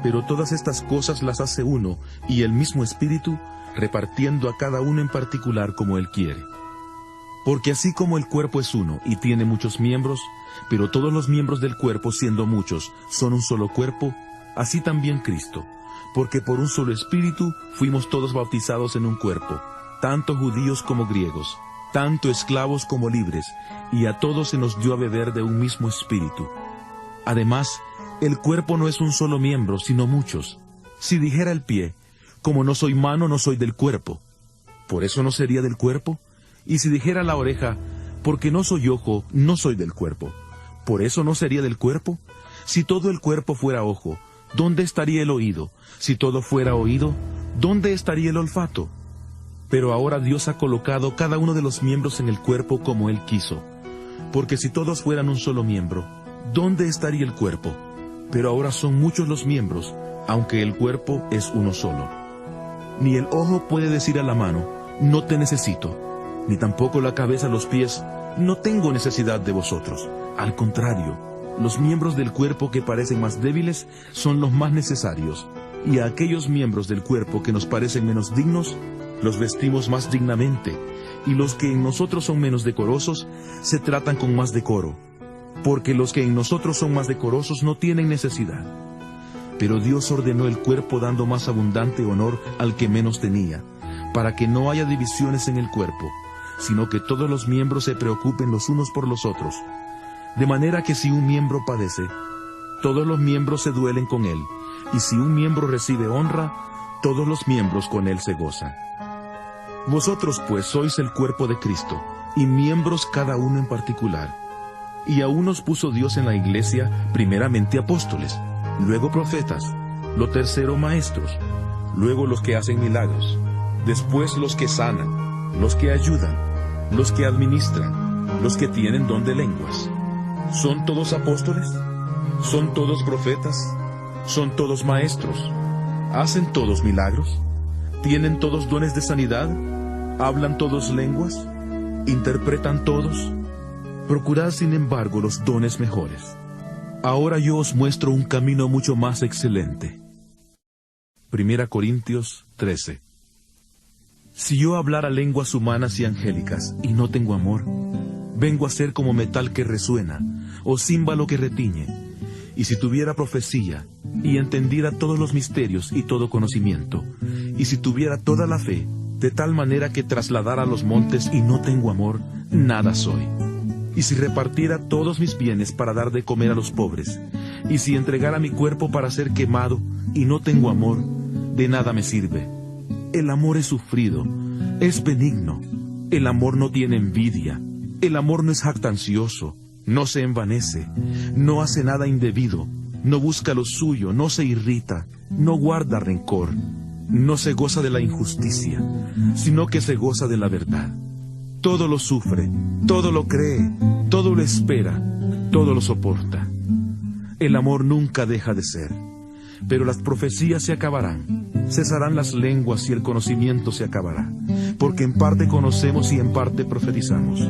Pero todas estas cosas las hace uno y el mismo Espíritu, repartiendo a cada uno en particular como Él quiere. Porque así como el cuerpo es uno y tiene muchos miembros, pero todos los miembros del cuerpo, siendo muchos, son un solo cuerpo, así también Cristo. Porque por un solo Espíritu fuimos todos bautizados en un cuerpo, tanto judíos como griegos, tanto esclavos como libres, y a todos se nos dio a beber de un mismo Espíritu. Además, el cuerpo no es un solo miembro, sino muchos. Si dijera el pie: como no soy mano, no soy del cuerpo, ¿por eso no sería del cuerpo? Y si dijera la oreja: porque no soy ojo, no soy del cuerpo, ¿por eso no sería del cuerpo? Si todo el cuerpo fuera ojo, ¿dónde estaría el oído? Si todo fuera oído, ¿dónde estaría el olfato? Pero ahora Dios ha colocado cada uno de los miembros en el cuerpo como Él quiso. Porque si todos fueran un solo miembro, ¿dónde estaría el cuerpo? Pero ahora son muchos los miembros, aunque el cuerpo es uno solo. Ni el ojo puede decir a la mano: no te necesito, ni tampoco la cabeza a los pies: no tengo necesidad de vosotros. Al contrario, los miembros del cuerpo que parecen más débiles son los más necesarios, y a aquellos miembros del cuerpo que nos parecen menos dignos, los vestimos más dignamente, y los que en nosotros son menos decorosos, se tratan con más decoro, porque los que en nosotros son más decorosos no tienen necesidad. Pero Dios ordenó el cuerpo dando más abundante honor al que menos tenía, para que no haya divisiones en el cuerpo, sino que todos los miembros se preocupen los unos por los otros. De manera que si un miembro padece, todos los miembros se duelen con él, y si un miembro recibe honra, todos los miembros con él se gozan. Vosotros pues sois el cuerpo de Cristo, y miembros cada uno en particular. Y a unos puso Dios en la iglesia, primeramente apóstoles, luego profetas, lo tercero maestros, luego los que hacen milagros, después los que sanan, los que ayudan, los que administran, los que tienen don de lenguas. ¿Son todos apóstoles? ¿Son todos profetas? ¿Son todos maestros? ¿Hacen todos milagros? ¿Tienen todos dones de sanidad? ¿Hablan todos lenguas? ¿Interpretan todos? Procurad sin embargo los dones mejores. Ahora yo os muestro un camino mucho más excelente. 1 Corintios 13. Si yo hablara lenguas humanas y angélicas y no tengo amor, vengo a ser como metal que resuena, o címbalo que retiñe. Y si tuviera profecía, y entendiera todos los misterios y todo conocimiento, y si tuviera toda la fe, de tal manera que trasladara los montes y no tengo amor, nada soy. Y si repartiera todos mis bienes para dar de comer a los pobres, y si entregara mi cuerpo para ser quemado, y no tengo amor, de nada me sirve. El amor es sufrido, es benigno, el amor no tiene envidia, el amor no es jactancioso, no se envanece, no hace nada indebido, no busca lo suyo, no se irrita, no guarda rencor, no se goza de la injusticia, sino que se goza de la verdad. Todo lo sufre, todo lo cree, todo lo espera, todo lo soporta. El amor nunca deja de ser, pero las profecías se acabarán, cesarán las lenguas y el conocimiento se acabará, porque en parte conocemos y en parte profetizamos.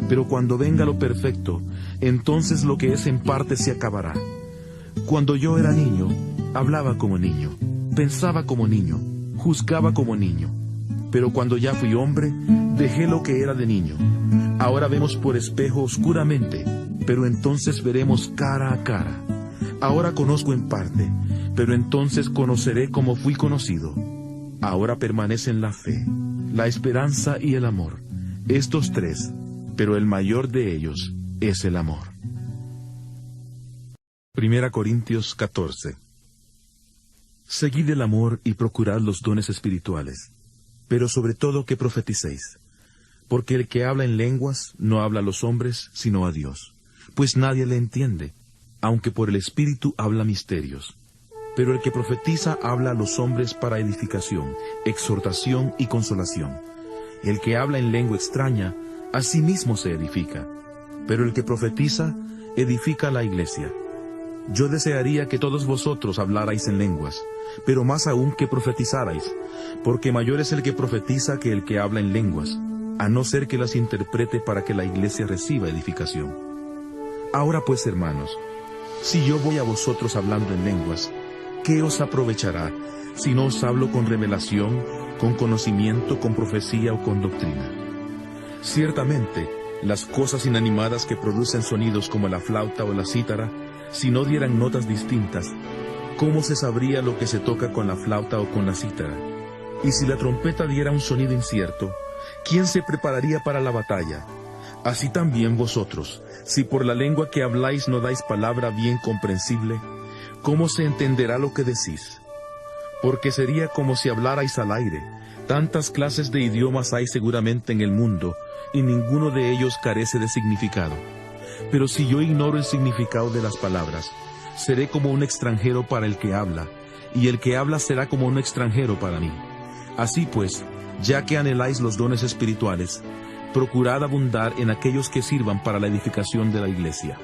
Pero cuando venga lo perfecto, entonces lo que es en parte se acabará. Cuando yo era niño, hablaba como niño, pensaba como niño, juzgaba como niño. Pero cuando ya fui hombre, dejé lo que era de niño. Ahora vemos por espejo oscuramente, pero entonces veremos cara a cara. Ahora conozco en parte, pero entonces conoceré como fui conocido. Ahora permanecen la fe, la esperanza y el amor, estos tres, pero el mayor de ellos es el amor. 1 Corintios 14. Seguid el amor y procurad los dones espirituales, pero sobre todo que profeticéis, porque el que habla en lenguas no habla a los hombres, sino a Dios, pues nadie le entiende, aunque por el Espíritu habla misterios. Pero el que profetiza habla a los hombres para edificación, exhortación y consolación. El que habla en lengua extraña, a sí mismo se edifica, pero el que profetiza, edifica a la iglesia. Yo desearía que todos vosotros hablarais en lenguas, pero más aún que profetizarais, porque mayor es el que profetiza que el que habla en lenguas, a no ser que las interprete para que la iglesia reciba edificación. Ahora pues, hermanos, si yo voy a vosotros hablando en lenguas, ¿qué os aprovechará si no os hablo con revelación, con conocimiento, con profecía o con doctrina? Ciertamente, las cosas inanimadas que producen sonidos como la flauta o la cítara, si no dieran notas distintas, ¿cómo se sabría lo que se toca con la flauta o con la cítara? Y si la trompeta diera un sonido incierto, ¿quién se prepararía para la batalla? Así también vosotros, si por la lengua que habláis no dais palabra bien comprensible, ¿cómo se entenderá lo que decís? Porque sería como si hablarais al aire. Tantas clases de idiomas hay seguramente en el mundo, y ninguno de ellos carece de significado. Pero si yo ignoro el significado de las palabras, seré como un extranjero para el que habla, y el que habla será como un extranjero para mí. Así pues, ya que anheláis los dones espirituales, procurad abundar en aquellos que sirvan para la edificación de la iglesia.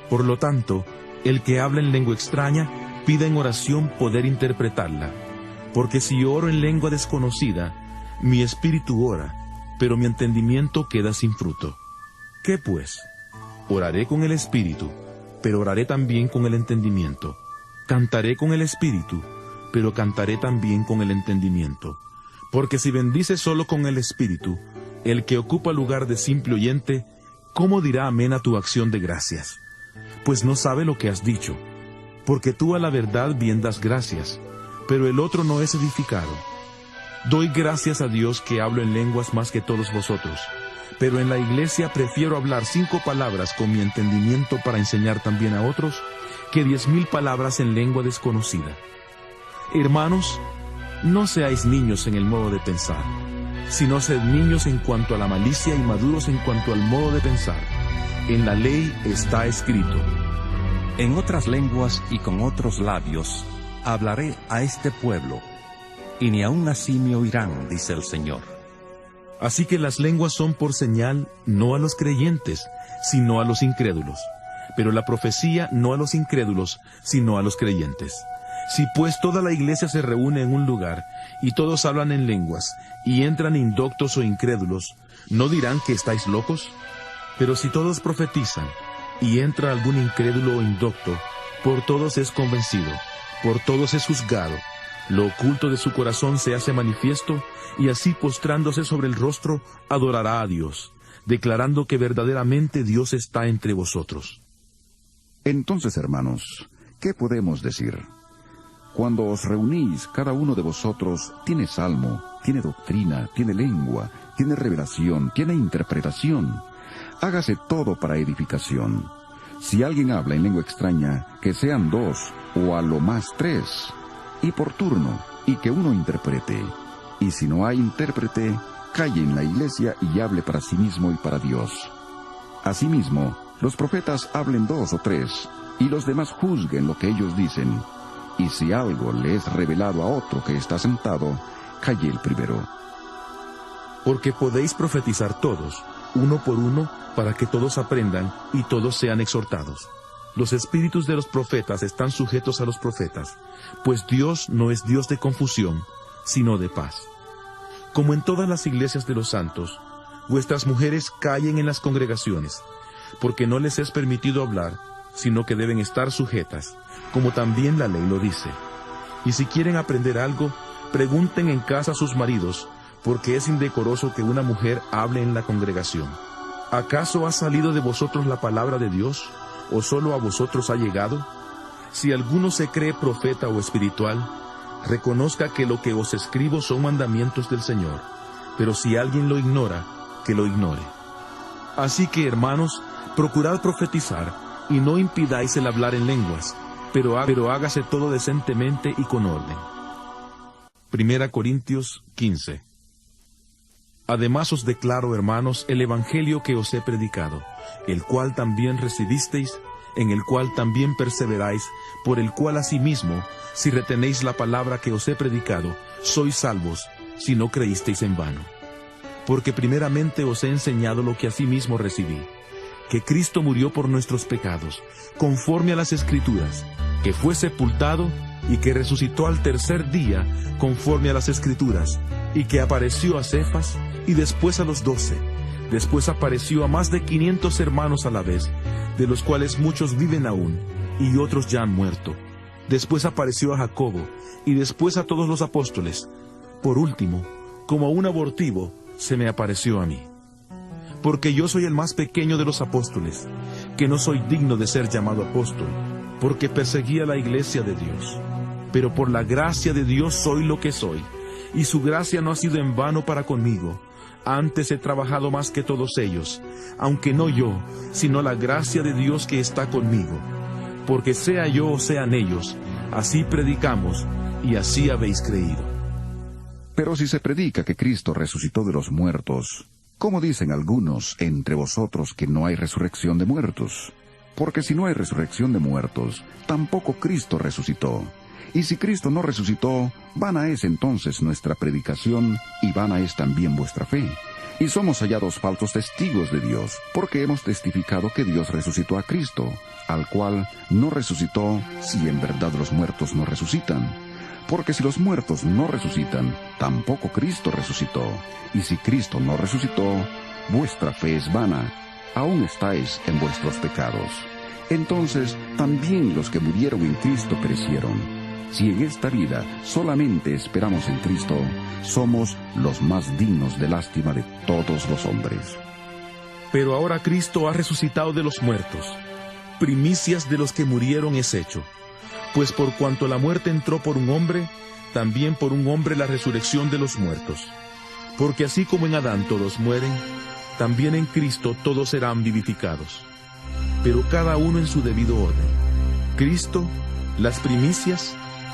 Por lo tanto, el que habla en lengua extraña, pida en oración poder interpretarla. Porque si oro en lengua desconocida, mi espíritu ora, pero mi entendimiento queda sin fruto. ¿Qué pues? Oraré con el espíritu, pero oraré también con el entendimiento. Cantaré con el espíritu, pero cantaré también con el entendimiento. Porque si bendices solo con el espíritu, el que ocupa lugar de simple oyente, ¿cómo dirá amén a tu acción de gracias? Pues no sabe lo que has dicho. Porque tú a la verdad bien das gracias, pero el otro no es edificado. Doy gracias a Dios que hablo en lenguas más que todos vosotros, pero en la iglesia prefiero hablar 5 palabras con mi entendimiento para enseñar también a otros, que 10,000 palabras en lengua desconocida. Hermanos, no seáis niños en el modo de pensar, sino sed niños en cuanto a la malicia y maduros en cuanto al modo de pensar. En la ley está escrito: En otras lenguas y con otros labios hablaré a este pueblo, y ni aun así me oirán, dice el Señor. Así que las lenguas son por señal no a los creyentes, sino a los incrédulos. Pero la profecía no a los incrédulos, sino a los creyentes. Si pues toda la iglesia se reúne en un lugar, y todos hablan en lenguas, y entran indoctos o incrédulos, ¿no dirán que estáis locos? Pero si todos profetizan, y entra algún incrédulo o indocto, por todos es convencido, por todos es juzgado. Lo oculto de su corazón se hace manifiesto, y así postrándose sobre el rostro, adorará a Dios, declarando que verdaderamente Dios está entre vosotros. Entonces, hermanos, ¿qué podemos decir? Cuando os reunís, cada uno de vosotros tiene salmo, tiene doctrina, tiene lengua, tiene revelación, tiene interpretación. Hágase todo para edificación. Si alguien habla en lengua extraña, que sean 2, o a lo más 3, y por turno, y que uno interprete. Y si no hay intérprete, calle en la iglesia y hable para sí mismo y para Dios. Asimismo, los profetas hablen 2 o 3, y los demás juzguen lo que ellos dicen. Y si algo le es revelado a otro que está sentado, calle el primero. Porque podéis profetizar todos, uno por uno, para que todos aprendan y todos sean exhortados. Los espíritus de los profetas están sujetos a los profetas, pues Dios no es Dios de confusión, sino de paz. Como en todas las iglesias de los santos, vuestras mujeres callen en las congregaciones, porque no les es permitido hablar, sino que deben estar sujetas, como también la ley lo dice. Y si quieren aprender algo, pregunten en casa a sus maridos, porque es indecoroso que una mujer hable en la congregación. ¿Acaso ha salido de vosotros la palabra de Dios, o solo a vosotros ha llegado? Si alguno se cree profeta o espiritual, reconozca que lo que os escribo son mandamientos del Señor, pero si alguien lo ignora, que lo ignore. Así que, hermanos, procurad profetizar, y no impidáis el hablar en lenguas, pero hágase todo decentemente y con orden. 1 Corintios 15. Además os declaro, hermanos, el evangelio que os he predicado, el cual también recibisteis, en el cual también perseveráis, por el cual asimismo, si retenéis la palabra que os he predicado, sois salvos, si no creísteis en vano. Porque primeramente os he enseñado lo que asimismo recibí, que Cristo murió por nuestros pecados, conforme a las Escrituras, que fue sepultado y que resucitó al tercer día, conforme a las Escrituras, y que apareció a Cefas y después a los 12. Después apareció a más de 500 hermanos a la vez, de los cuales muchos viven aún, y otros ya han muerto. Después apareció a Jacobo, y después a todos los apóstoles. Por último, como a un abortivo, se me apareció a mí. Porque yo soy el más pequeño de los apóstoles, que no soy digno de ser llamado apóstol, porque perseguía la iglesia de Dios. Pero por la gracia de Dios soy lo que soy, y su gracia no ha sido en vano para conmigo. Antes he trabajado más que todos ellos, aunque no yo, sino la gracia de Dios que está conmigo. Porque sea yo o sean ellos, así predicamos, y así habéis creído. Pero si se predica que Cristo resucitó de los muertos, ¿cómo dicen algunos entre vosotros que no hay resurrección de muertos? Porque si no hay resurrección de muertos, tampoco Cristo resucitó. Y si Cristo no resucitó, vana es entonces nuestra predicación, y vana es también vuestra fe. Y somos hallados falsos testigos de Dios, porque hemos testificado que Dios resucitó a Cristo, al cual no resucitó si en verdad los muertos no resucitan. Porque si los muertos no resucitan, tampoco Cristo resucitó. Y si Cristo no resucitó, vuestra fe es vana, aún estáis en vuestros pecados. Entonces también los que murieron en Cristo perecieron. Si en esta vida solamente esperamos en Cristo, somos los más dignos de lástima de todos los hombres. Pero ahora Cristo ha resucitado de los muertos. Primicias de los que murieron es hecho. Pues por cuanto la muerte entró por un hombre, también por un hombre la resurrección de los muertos. Porque así como en Adán todos mueren, también en Cristo todos serán vivificados. Pero cada uno en su debido orden. Cristo, las primicias,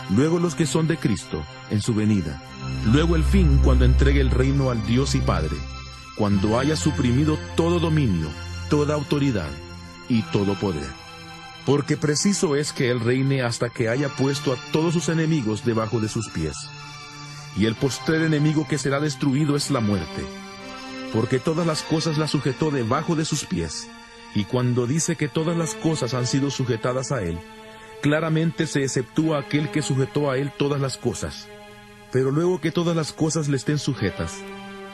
luego los que son de Cristo, en su venida. Luego el fin, cuando entregue el reino al Dios y Padre, cuando haya suprimido todo dominio, toda autoridad y todo poder. porque preciso es que Él reine hasta que haya puesto a todos sus enemigos debajo de sus pies. Y el postrer enemigo que será destruido es la muerte, porque todas las cosas las sujetó debajo de sus pies. Y cuando dice que todas las cosas han sido sujetadas a Él, claramente se exceptúa aquel que sujetó a Él todas las cosas. Pero luego que todas las cosas le estén sujetas,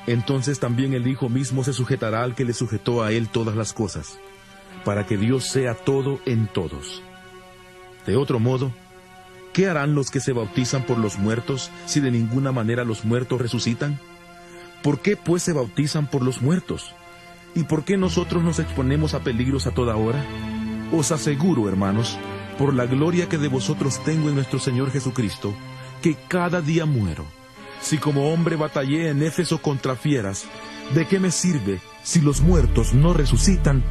entonces también el Hijo mismo se sujetará al que le sujetó a Él todas las cosas, para que Dios sea todo en todos. De otro modo, ¿qué harán los que se bautizan por los muertos, si de ninguna manera los muertos resucitan? ¿Por qué pues se bautizan por los muertos? ¿Y por qué nosotros nos exponemos a peligros a toda hora? Os aseguro, hermanos, por la gloria que de vosotros tengo en nuestro Señor Jesucristo, que cada día muero. Si como hombre batallé en Éfeso contra fieras, ¿de qué me sirve si los muertos no resucitan?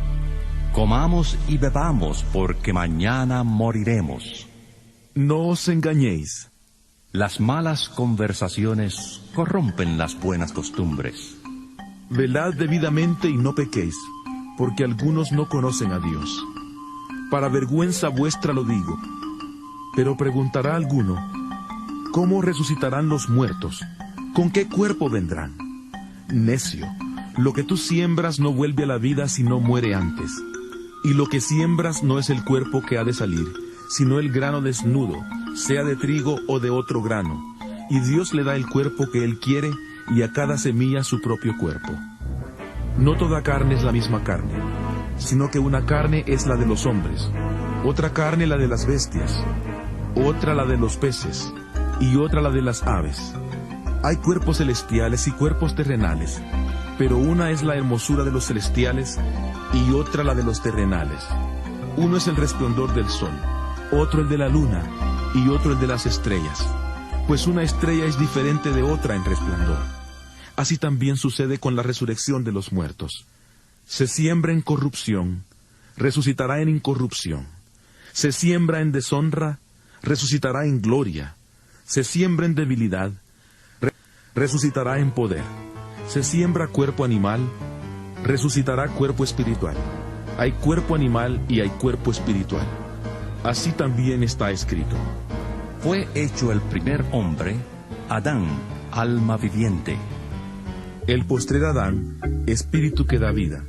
Comamos y bebamos, porque mañana moriremos. No os engañéis. Las malas conversaciones corrompen las buenas costumbres. Velad debidamente y no pequéis, porque algunos no conocen a Dios. Para vergüenza vuestra lo digo. Pero preguntará alguno, ¿cómo resucitarán los muertos? ¿Con qué cuerpo vendrán? Necio, lo que tú siembras no vuelve a la vida si no muere antes. Y lo que siembras no es el cuerpo que ha de salir, sino el grano desnudo, sea de trigo o de otro grano. Y Dios le da el cuerpo que Él quiere, y a cada semilla su propio cuerpo. No toda carne es la misma carne, sino que una carne es la de los hombres, otra carne la de las bestias, otra la de los peces, y otra la de las aves. Hay cuerpos celestiales y cuerpos terrenales, pero una es la hermosura de los celestiales, y otra la de los terrenales. Uno es el resplandor del sol, otro el de la luna, y otro el de las estrellas, pues una estrella es diferente de otra en resplandor. Así también sucede con la resurrección de los muertos. Se siembra en corrupción, resucitará en incorrupción. Se siembra en deshonra, resucitará en gloria. Se siembra en debilidad, resucitará en poder. Se siembra cuerpo animal, resucitará cuerpo espiritual. Hay cuerpo animal y hay cuerpo espiritual. Así también está escrito. Fue hecho el primer hombre, Adán, alma viviente. El postrer Adán, espíritu que da vida.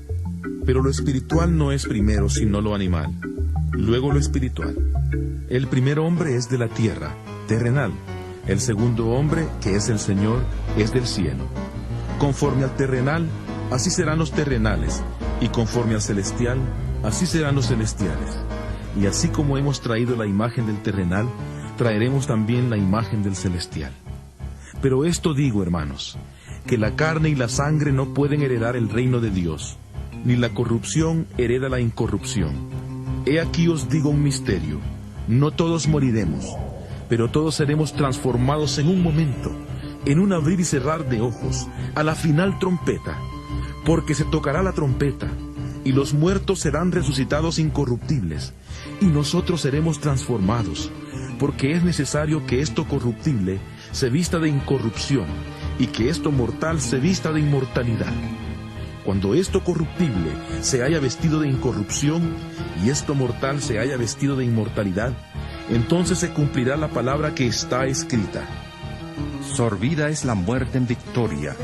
Pero lo espiritual no es primero sino lo animal, luego lo espiritual. El primer hombre es de la tierra, terrenal. El segundo hombre, que es el Señor, es del cielo. Conforme al terrenal, así serán los terrenales, y conforme al celestial, así serán los celestiales. Y así como hemos traído la imagen del terrenal, traeremos también la imagen del celestial. Pero esto digo, hermanos, que la carne y la sangre no pueden heredar el reino de Dios, ni la corrupción hereda la incorrupción. He aquí os digo un misterio: no todos moriremos, pero todos seremos transformados en un momento, en un abrir y cerrar de ojos, a la final trompeta, porque se tocará la trompeta, y los muertos serán resucitados incorruptibles, y nosotros seremos transformados, porque es necesario que esto corruptible se vista de incorrupción, y que esto mortal se vista de inmortalidad. Cuando esto corruptible se haya vestido de incorrupción, y esto mortal se haya vestido de inmortalidad, entonces se cumplirá la palabra que está escrita. Sorbida es la muerte en victoria.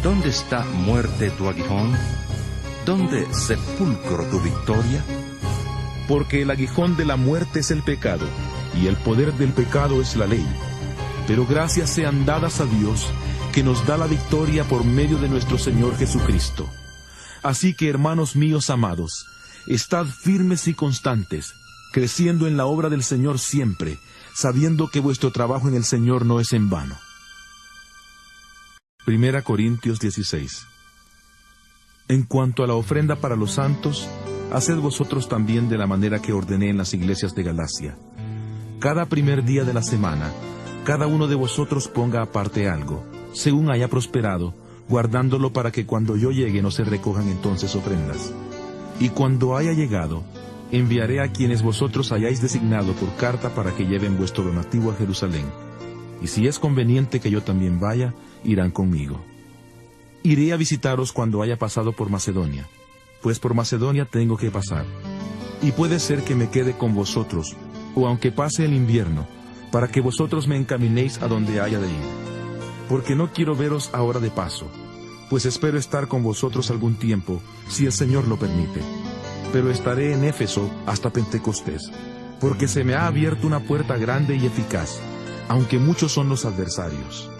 ¿Dónde está, muerte, tu aguijón? ¿Dónde, sepulcro, tu victoria? Porque el aguijón de la muerte es el pecado, y el poder del pecado es la ley. Pero gracias sean dadas a Dios, que nos da la victoria por medio de nuestro Señor Jesucristo. Así que, hermanos míos amados, estad firmes y constantes, creciendo en la obra del Señor siempre, sabiendo que vuestro trabajo en el Señor no es en vano. 1 Corintios 16. En cuanto a la ofrenda para los santos, haced vosotros también de la manera que ordené en las iglesias de Galacia. Cada primer día de la semana, cada uno de vosotros ponga aparte algo, según haya prosperado, guardándolo para que cuando yo llegue no se recojan entonces ofrendas. Y cuando haya llegado, enviaré a quienes vosotros hayáis designado por carta para que lleven vuestro donativo a Jerusalén. Y si es conveniente que yo también vaya, irán conmigo. Iré a visitaros cuando haya pasado por Macedonia, pues por Macedonia tengo que pasar. y puede ser que me quede con vosotros, o aunque pase el invierno, para que vosotros me encaminéis a donde haya de ir. Porque no quiero veros ahora de paso, pues espero estar con vosotros algún tiempo, si el Señor lo permite. Pero estaré en Éfeso hasta Pentecostés, porque se me ha abierto una puerta grande y eficaz, aunque muchos son los adversarios.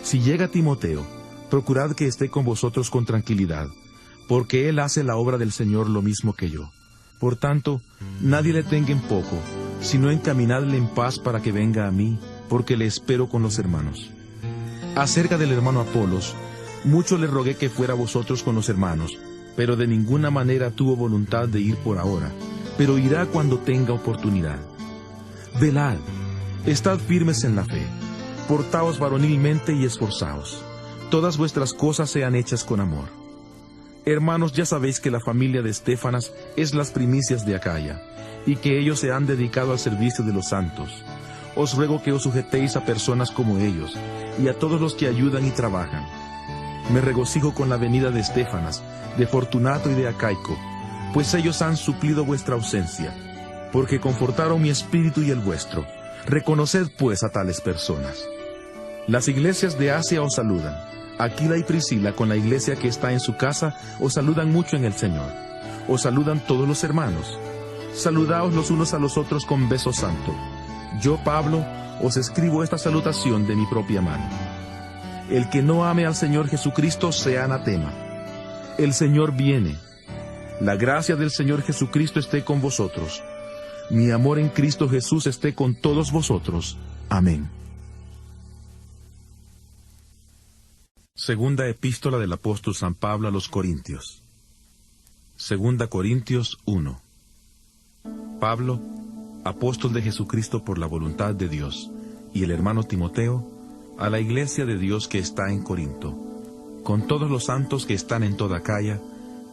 Si llega Timoteo, procurad que esté con vosotros con tranquilidad, porque él hace la obra del Señor lo mismo que yo. Por tanto, nadie le tenga en poco, sino encaminadle en paz para que venga a mí, porque le espero con los hermanos. Acerca del hermano Apolos, mucho le rogué que fuera vosotros con los hermanos, pero de ninguna manera tuvo voluntad de ir por ahora, pero irá cuando tenga oportunidad. Velad, estad firmes en la fe, portaos varonilmente y esforzaos. Todas vuestras cosas sean hechas con amor. Hermanos, ya sabéis que la familia de Estéfanas es las primicias de Acaya, y que ellos se han dedicado al servicio de los santos. Os ruego que os sujetéis a personas como ellos, y a todos los que ayudan y trabajan. Me regocijo con la venida de Estéfanas, de Fortunato y de Acaico, pues ellos han suplido vuestra ausencia, porque confortaron mi espíritu y el vuestro. Reconoced pues a tales personas. Las iglesias de Asia os saludan. Aquila y Priscila, con la iglesia que está en su casa, os saludan mucho en el Señor. Os saludan todos los hermanos. Saludaos los unos a los otros con beso santo. Yo, Pablo, os escribo esta salutación de mi propia mano. El que no ame al Señor Jesucristo sea anatema. El Señor viene. La gracia del Señor Jesucristo esté con vosotros. Mi amor en Cristo Jesús esté con todos vosotros. Amén. Segunda epístola del apóstol San Pablo a los Corintios. Segunda Corintios 1. Pablo, apóstol de Jesucristo por la voluntad de Dios, y el hermano Timoteo, a la iglesia de Dios que está en Corinto, con todos los santos que están en toda Acaya,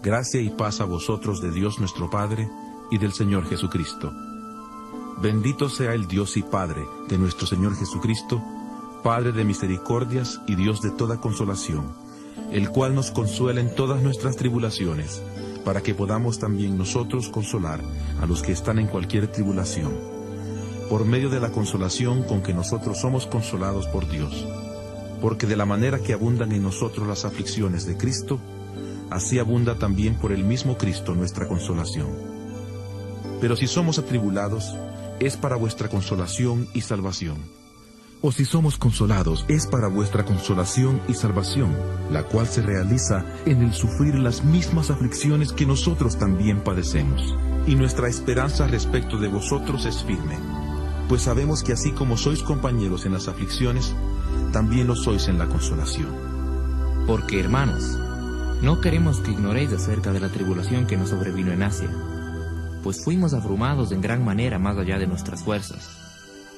gracia y paz a vosotros de Dios nuestro Padre y del Señor Jesucristo. Bendito sea el Dios y Padre de nuestro Señor Jesucristo, Padre de misericordias y Dios de toda consolación, el cual nos consuela en todas nuestras tribulaciones, para que podamos también nosotros consolar a los que están en cualquier tribulación, por medio de la consolación con que nosotros somos consolados por Dios. Porque de la manera que abundan en nosotros las aflicciones de Cristo, así abunda también por el mismo Cristo nuestra consolación. Pero si somos atribulados, es para vuestra consolación y salvación. O si somos consolados, es para vuestra consolación y salvación, la cual se realiza en el sufrir las mismas aflicciones que nosotros también padecemos. Y nuestra esperanza respecto de vosotros es firme, pues sabemos que así como sois compañeros en las aflicciones, también lo sois en la consolación. Porque, hermanos, no queremos que ignoréis acerca de la tribulación que nos sobrevino en Asia, pues fuimos abrumados en gran manera más allá de nuestras fuerzas,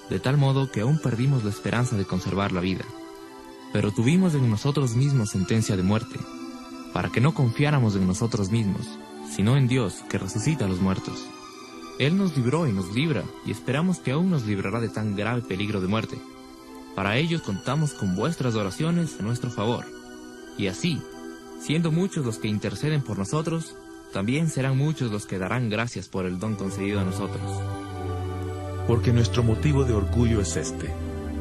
de tal modo que aún perdimos la esperanza de conservar la vida. Pero tuvimos en nosotros mismos sentencia de muerte, para que no confiáramos en nosotros mismos, sino en Dios, que resucita a los muertos. Él nos libró y nos libra, y esperamos que aún nos librará de tan grave peligro de muerte. Para ello contamos con vuestras oraciones a nuestro favor, y así, siendo muchos los que interceden por nosotros, también serán muchos los que darán gracias por el don concedido a nosotros. Porque nuestro motivo de orgullo es este,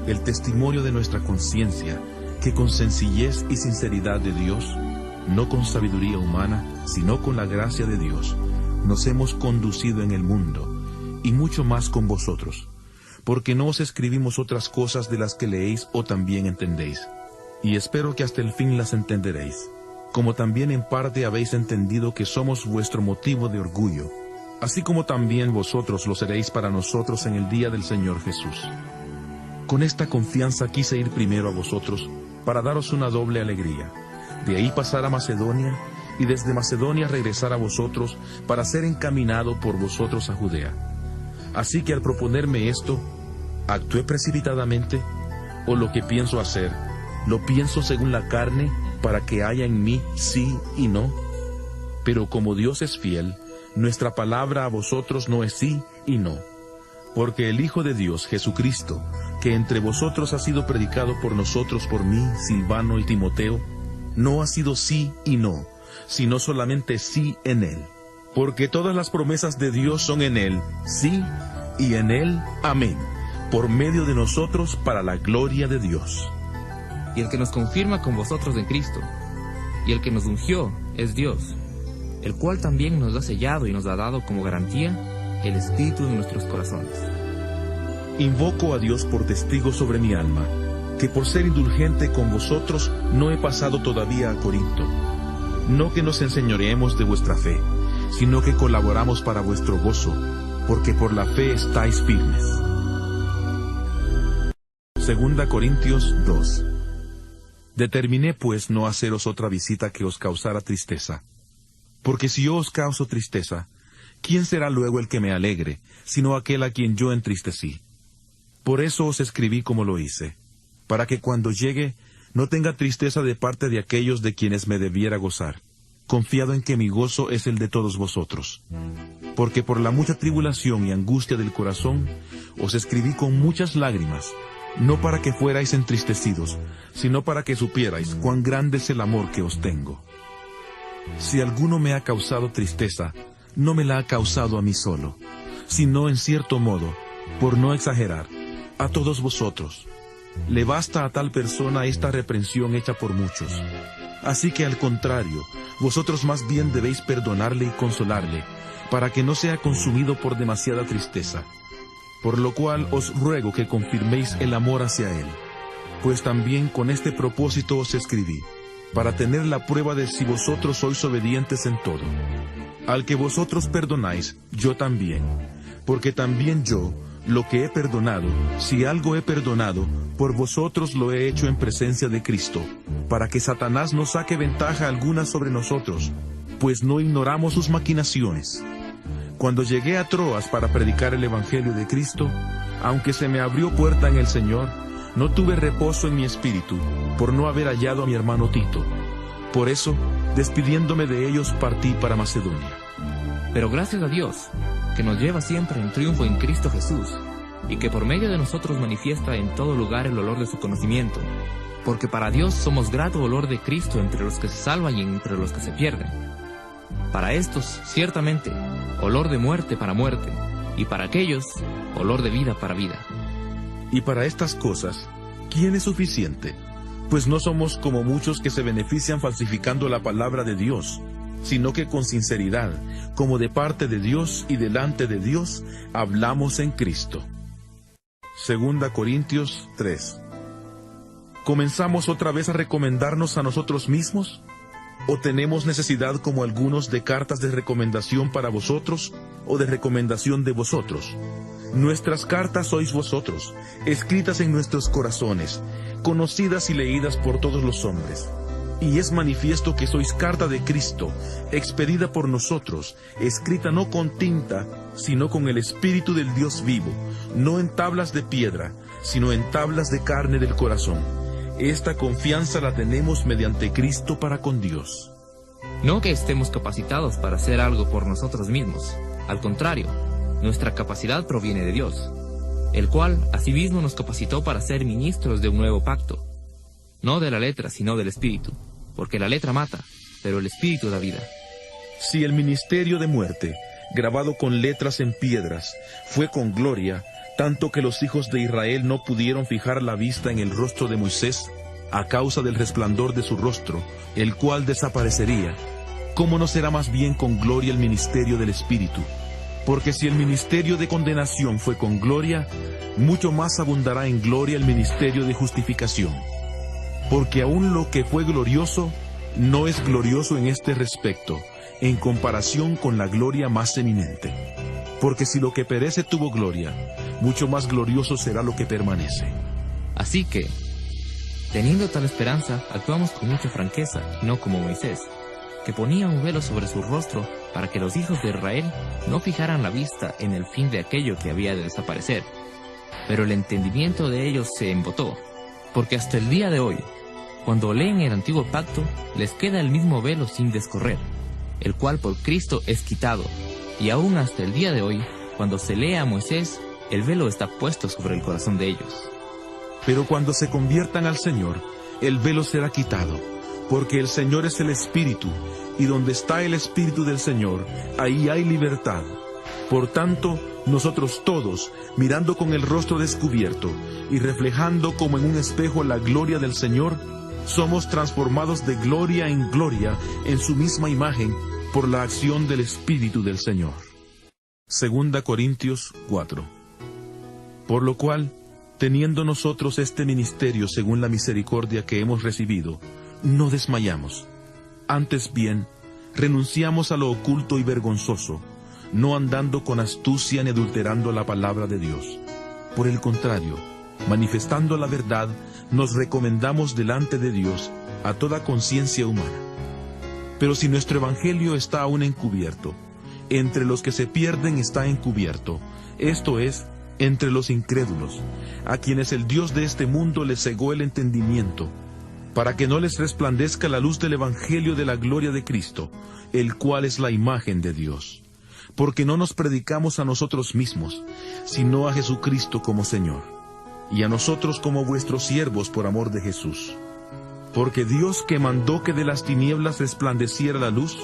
el testimonio de nuestra conciencia, que con sencillez y sinceridad de Dios, no con sabiduría humana, sino con la gracia de Dios, nos hemos conducido en el mundo, y mucho más con vosotros, porque no os escribimos otras cosas de las que leéis o también entendéis, y espero que hasta el fin las entenderéis, como también en parte habéis entendido que somos vuestro motivo de orgullo, así como también vosotros lo seréis para nosotros en el día del Señor Jesús. Con esta confianza quise ir primero a vosotros, para daros una doble alegría, de ahí pasar a Macedonia, y desde Macedonia regresar a vosotros, para ser encaminado por vosotros a Judea. Así que al proponerme esto, ¿actué precipitadamente? ¿O lo que pienso hacer, lo pienso según la carne, para que haya en mí sí y no? Pero como Dios es fiel, nuestra palabra a vosotros no es sí y no. Porque el Hijo de Dios, Jesucristo, que entre vosotros ha sido predicado por nosotros, por mí, Silvano y Timoteo, no ha sido sí y no, sino solamente sí en él. porque todas las promesas de Dios son en Él, sí, y en Él, amén, por medio de nosotros para la gloria de Dios. Y el que nos confirma con vosotros en Cristo, y el que nos ungió es Dios, el cual también nos ha sellado y nos ha dado como garantía el Espíritu de nuestros corazones. Invoco a Dios por testigo sobre mi alma, que por ser indulgente con vosotros no he pasado todavía a Corinto. No que nos enseñoreemos de vuestra fe, sino que colaboramos para vuestro gozo, porque por la fe estáis firmes. 2 Corintios 2. Determiné pues no haceros otra visita que os causara tristeza. Porque si yo os causo tristeza, ¿quién será luego el que me alegre, sino aquel a quien yo entristecí? Por eso os escribí como lo hice, para que cuando llegue no tenga tristeza de parte de aquellos de quienes me debiera gozar, confiado en que mi gozo es el de todos vosotros. Porque por la mucha tribulación y angustia del corazón, os escribí con muchas lágrimas, no para que fuerais entristecidos, sino para que supierais cuán grande es el amor que os tengo. Si alguno me ha causado tristeza, no me la ha causado a mí solo, sino en cierto modo, por no exagerar, a todos vosotros. Le basta a tal persona esta reprensión hecha por muchos. Así que al contrario, vosotros más bien debéis perdonarle y consolarle, para que no sea consumido por demasiada tristeza. Por lo cual os ruego que confirméis el amor hacia él, pues también con este propósito os escribí, para tener la prueba de si vosotros sois obedientes en todo. Al que vosotros perdonáis, yo también, porque también yo, lo que he perdonado, si algo he perdonado, por vosotros lo he hecho en presencia de Cristo, para que Satanás no saque ventaja alguna sobre nosotros, pues no ignoramos sus maquinaciones. Cuando llegué a Troas para predicar el Evangelio de Cristo, aunque se me abrió puerta en el Señor, no tuve reposo en mi espíritu, por no haber hallado a mi hermano Tito. Por eso, despidiéndome de ellos, partí para Macedonia. Pero gracias a Dios, que nos lleva siempre en triunfo en Cristo Jesús, y que por medio de nosotros manifiesta en todo lugar el olor de su conocimiento, porque para Dios somos grato olor de Cristo entre los que se salvan y entre los que se pierden. Para estos, ciertamente, olor de muerte para muerte, y para aquellos, olor de vida para vida. Y para estas cosas, ¿quién es suficiente? Pues no somos como muchos que se benefician falsificando la palabra de Dios, sino que con sinceridad, como de parte de Dios y delante de Dios, hablamos en Cristo. 2 Corintios 3. ¿Comenzamos otra vez a recomendarnos a nosotros mismos? ¿O tenemos necesidad como algunos de cartas de recomendación para vosotros, o de recomendación de vosotros? Nuestras cartas sois vosotros, escritas en nuestros corazones, conocidas y leídas por todos los hombres. Y es manifiesto que sois carta de Cristo, expedida por nosotros, escrita no con tinta, sino con el Espíritu del Dios vivo, no en tablas de piedra, sino en tablas de carne del corazón. Esta confianza la tenemos mediante Cristo para con Dios. No que estemos capacitados para hacer algo por nosotros mismos. Al contrario, nuestra capacidad proviene de Dios, el cual asimismo nos capacitó para ser ministros de un nuevo pacto. No de la letra, sino del Espíritu, porque la letra mata, pero el Espíritu da vida. Si el ministerio de muerte, grabado con letras en piedras, fue con gloria, tanto que los hijos de Israel no pudieron fijar la vista en el rostro de Moisés, a causa del resplandor de su rostro, el cual desaparecería, ¿cómo no será más bien con gloria el ministerio del Espíritu? Porque si el ministerio de condenación fue con gloria, mucho más abundará en gloria el ministerio de justificación. Porque aún lo que fue glorioso, no es glorioso en este respecto, en comparación con la gloria más eminente. Porque si lo que perece tuvo gloria, mucho más glorioso será lo que permanece. Así que, teniendo tal esperanza, actuamos con mucha franqueza, y no como Moisés, que ponía un velo sobre su rostro para que los hijos de Israel no fijaran la vista en el fin de aquello que había de desaparecer. Pero el entendimiento de ellos se embotó, porque hasta el día de hoy, cuando leen el antiguo pacto, les queda el mismo velo sin descorrer, el cual por Cristo es quitado, y aún hasta el día de hoy, cuando se lee a Moisés, el velo está puesto sobre el corazón de ellos. Pero cuando se conviertan al Señor, el velo será quitado, porque el Señor es el Espíritu, y donde está el Espíritu del Señor, ahí hay libertad. Por tanto, nosotros todos, mirando con el rostro descubierto y reflejando como en un espejo la gloria del Señor, somos transformados de gloria en gloria en su misma imagen por la acción del Espíritu del Señor. 2 Corintios 4. Por lo cual, teniendo nosotros este ministerio según la misericordia que hemos recibido, no desmayamos. Antes bien, renunciamos a lo oculto y vergonzoso, no andando con astucia ni adulterando la palabra de Dios. Por el contrario, manifestando la verdad, nos recomendamos delante de Dios a toda conciencia humana. Pero si nuestro evangelio está aún encubierto, entre los que se pierden está encubierto, esto es, entre los incrédulos, a quienes el Dios de este mundo les cegó el entendimiento, para que no les resplandezca la luz del evangelio de la gloria de Cristo, el cual es la imagen de Dios. Porque no nos predicamos a nosotros mismos, sino a Jesucristo como Señor, y a nosotros como vuestros siervos por amor de Jesús. Porque Dios, que mandó que de las tinieblas resplandeciera la luz,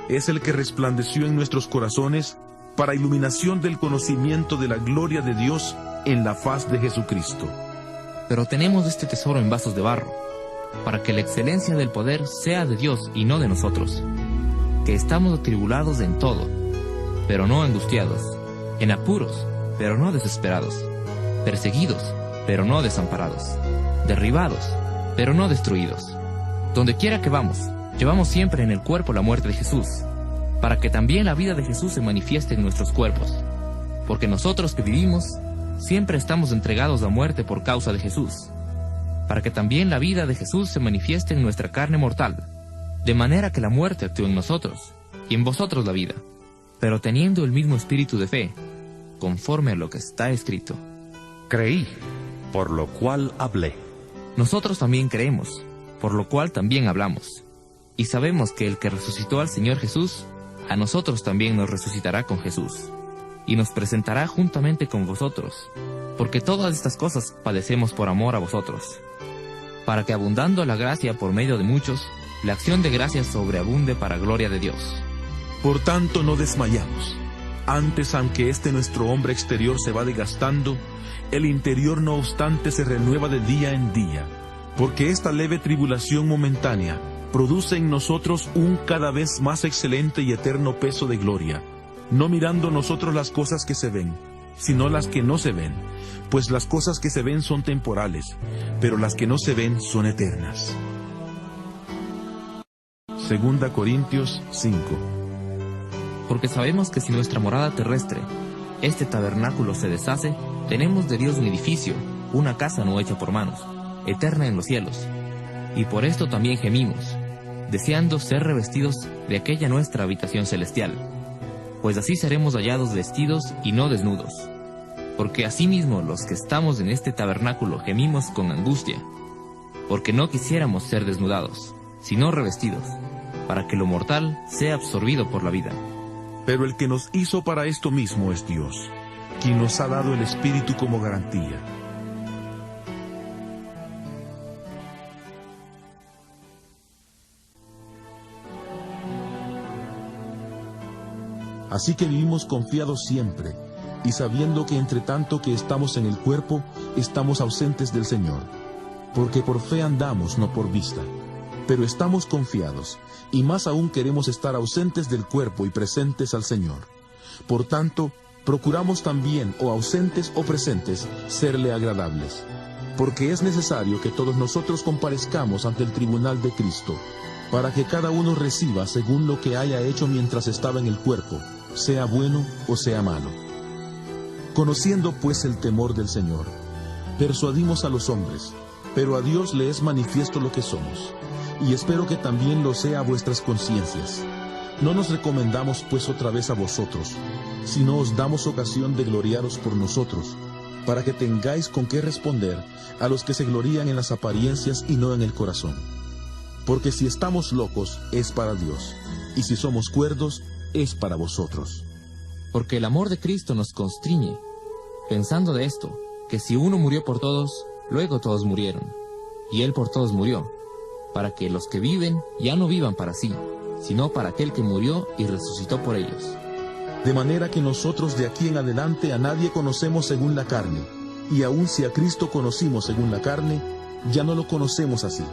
es el que resplandeció en nuestros corazones para iluminación del conocimiento de la gloria de Dios en la faz de Jesucristo. Pero tenemos este tesoro en vasos de barro, para que la excelencia del poder sea de Dios y no de nosotros, que estamos atribulados en todo, pero no angustiados, en apuros, pero no desesperados, perseguidos, pero no desamparados, derribados, pero no destruidos. Donde quiera que vamos, llevamos siempre en el cuerpo la muerte de Jesús, para que también la vida de Jesús se manifieste en nuestros cuerpos. Porque nosotros que vivimos, siempre estamos entregados a muerte por causa de Jesús, para que también la vida de Jesús se manifieste en nuestra carne mortal, de manera que la muerte actúe en nosotros, y en vosotros la vida, pero teniendo el mismo espíritu de fe, conforme a lo que está escrito. Creí, por lo cual hablé. Nosotros también creemos, por lo cual también hablamos. Y sabemos que el que resucitó al Señor Jesús, a nosotros también nos resucitará con Jesús, y nos presentará juntamente con vosotros, porque todas estas cosas padecemos por amor a vosotros, para que abundando la gracia por medio de muchos, la acción de gracias sobreabunde para gloria de Dios. Por tanto no desmayamos. Antes, aunque este nuestro hombre exterior se va desgastando, el interior no obstante se renueva de día en día, porque esta leve tribulación momentánea produce en nosotros un cada vez más excelente y eterno peso de gloria, no mirando nosotros las cosas que se ven, sino las que no se ven, pues las cosas que se ven son temporales, pero las que no se ven son eternas. 2 Corintios 5. Porque sabemos que si nuestra morada terrestre, este tabernáculo, se deshace, tenemos de Dios un edificio, una casa no hecha por manos, eterna en los cielos. Y por esto también gemimos, deseando ser revestidos de aquella nuestra habitación celestial, pues así seremos hallados vestidos y no desnudos. Porque asimismo los que estamos en este tabernáculo gemimos con angustia, porque no quisiéramos ser desnudados, sino revestidos, para que lo mortal sea absorbido por la vida. Pero el que nos hizo para esto mismo es Dios, quien nos ha dado el Espíritu como garantía. Así que vivimos confiados siempre, y sabiendo que entre tanto que estamos en el cuerpo, estamos ausentes del Señor, porque por fe andamos, no por vista. Pero estamos confiados, y más aún queremos estar ausentes del cuerpo y presentes al Señor. Por tanto, procuramos también, o ausentes o presentes, serle agradables. Porque es necesario que todos nosotros comparezcamos ante el tribunal de Cristo, para que cada uno reciba según lo que haya hecho mientras estaba en el cuerpo, sea bueno o sea malo. Conociendo pues el temor del Señor, persuadimos a los hombres, pero a Dios le es manifiesto lo que somos, y espero que también lo sea a vuestras conciencias. No nos recomendamos pues otra vez a vosotros, sino os damos ocasión de gloriaros por nosotros, para que tengáis con qué responder a los que se glorían en las apariencias y no en el corazón. Porque si estamos locos, es para Dios, y si somos cuerdos, es para vosotros. Porque el amor de Cristo nos constriñe, pensando de esto, que si uno murió por todos, luego todos murieron, y Él por todos murió, para que los que viven ya no vivan para sí, sino para aquel que murió y resucitó por ellos. De manera que nosotros de aquí en adelante a nadie conocemos según la carne, y aun si a Cristo conocimos según la carne, ya no lo conocemos así.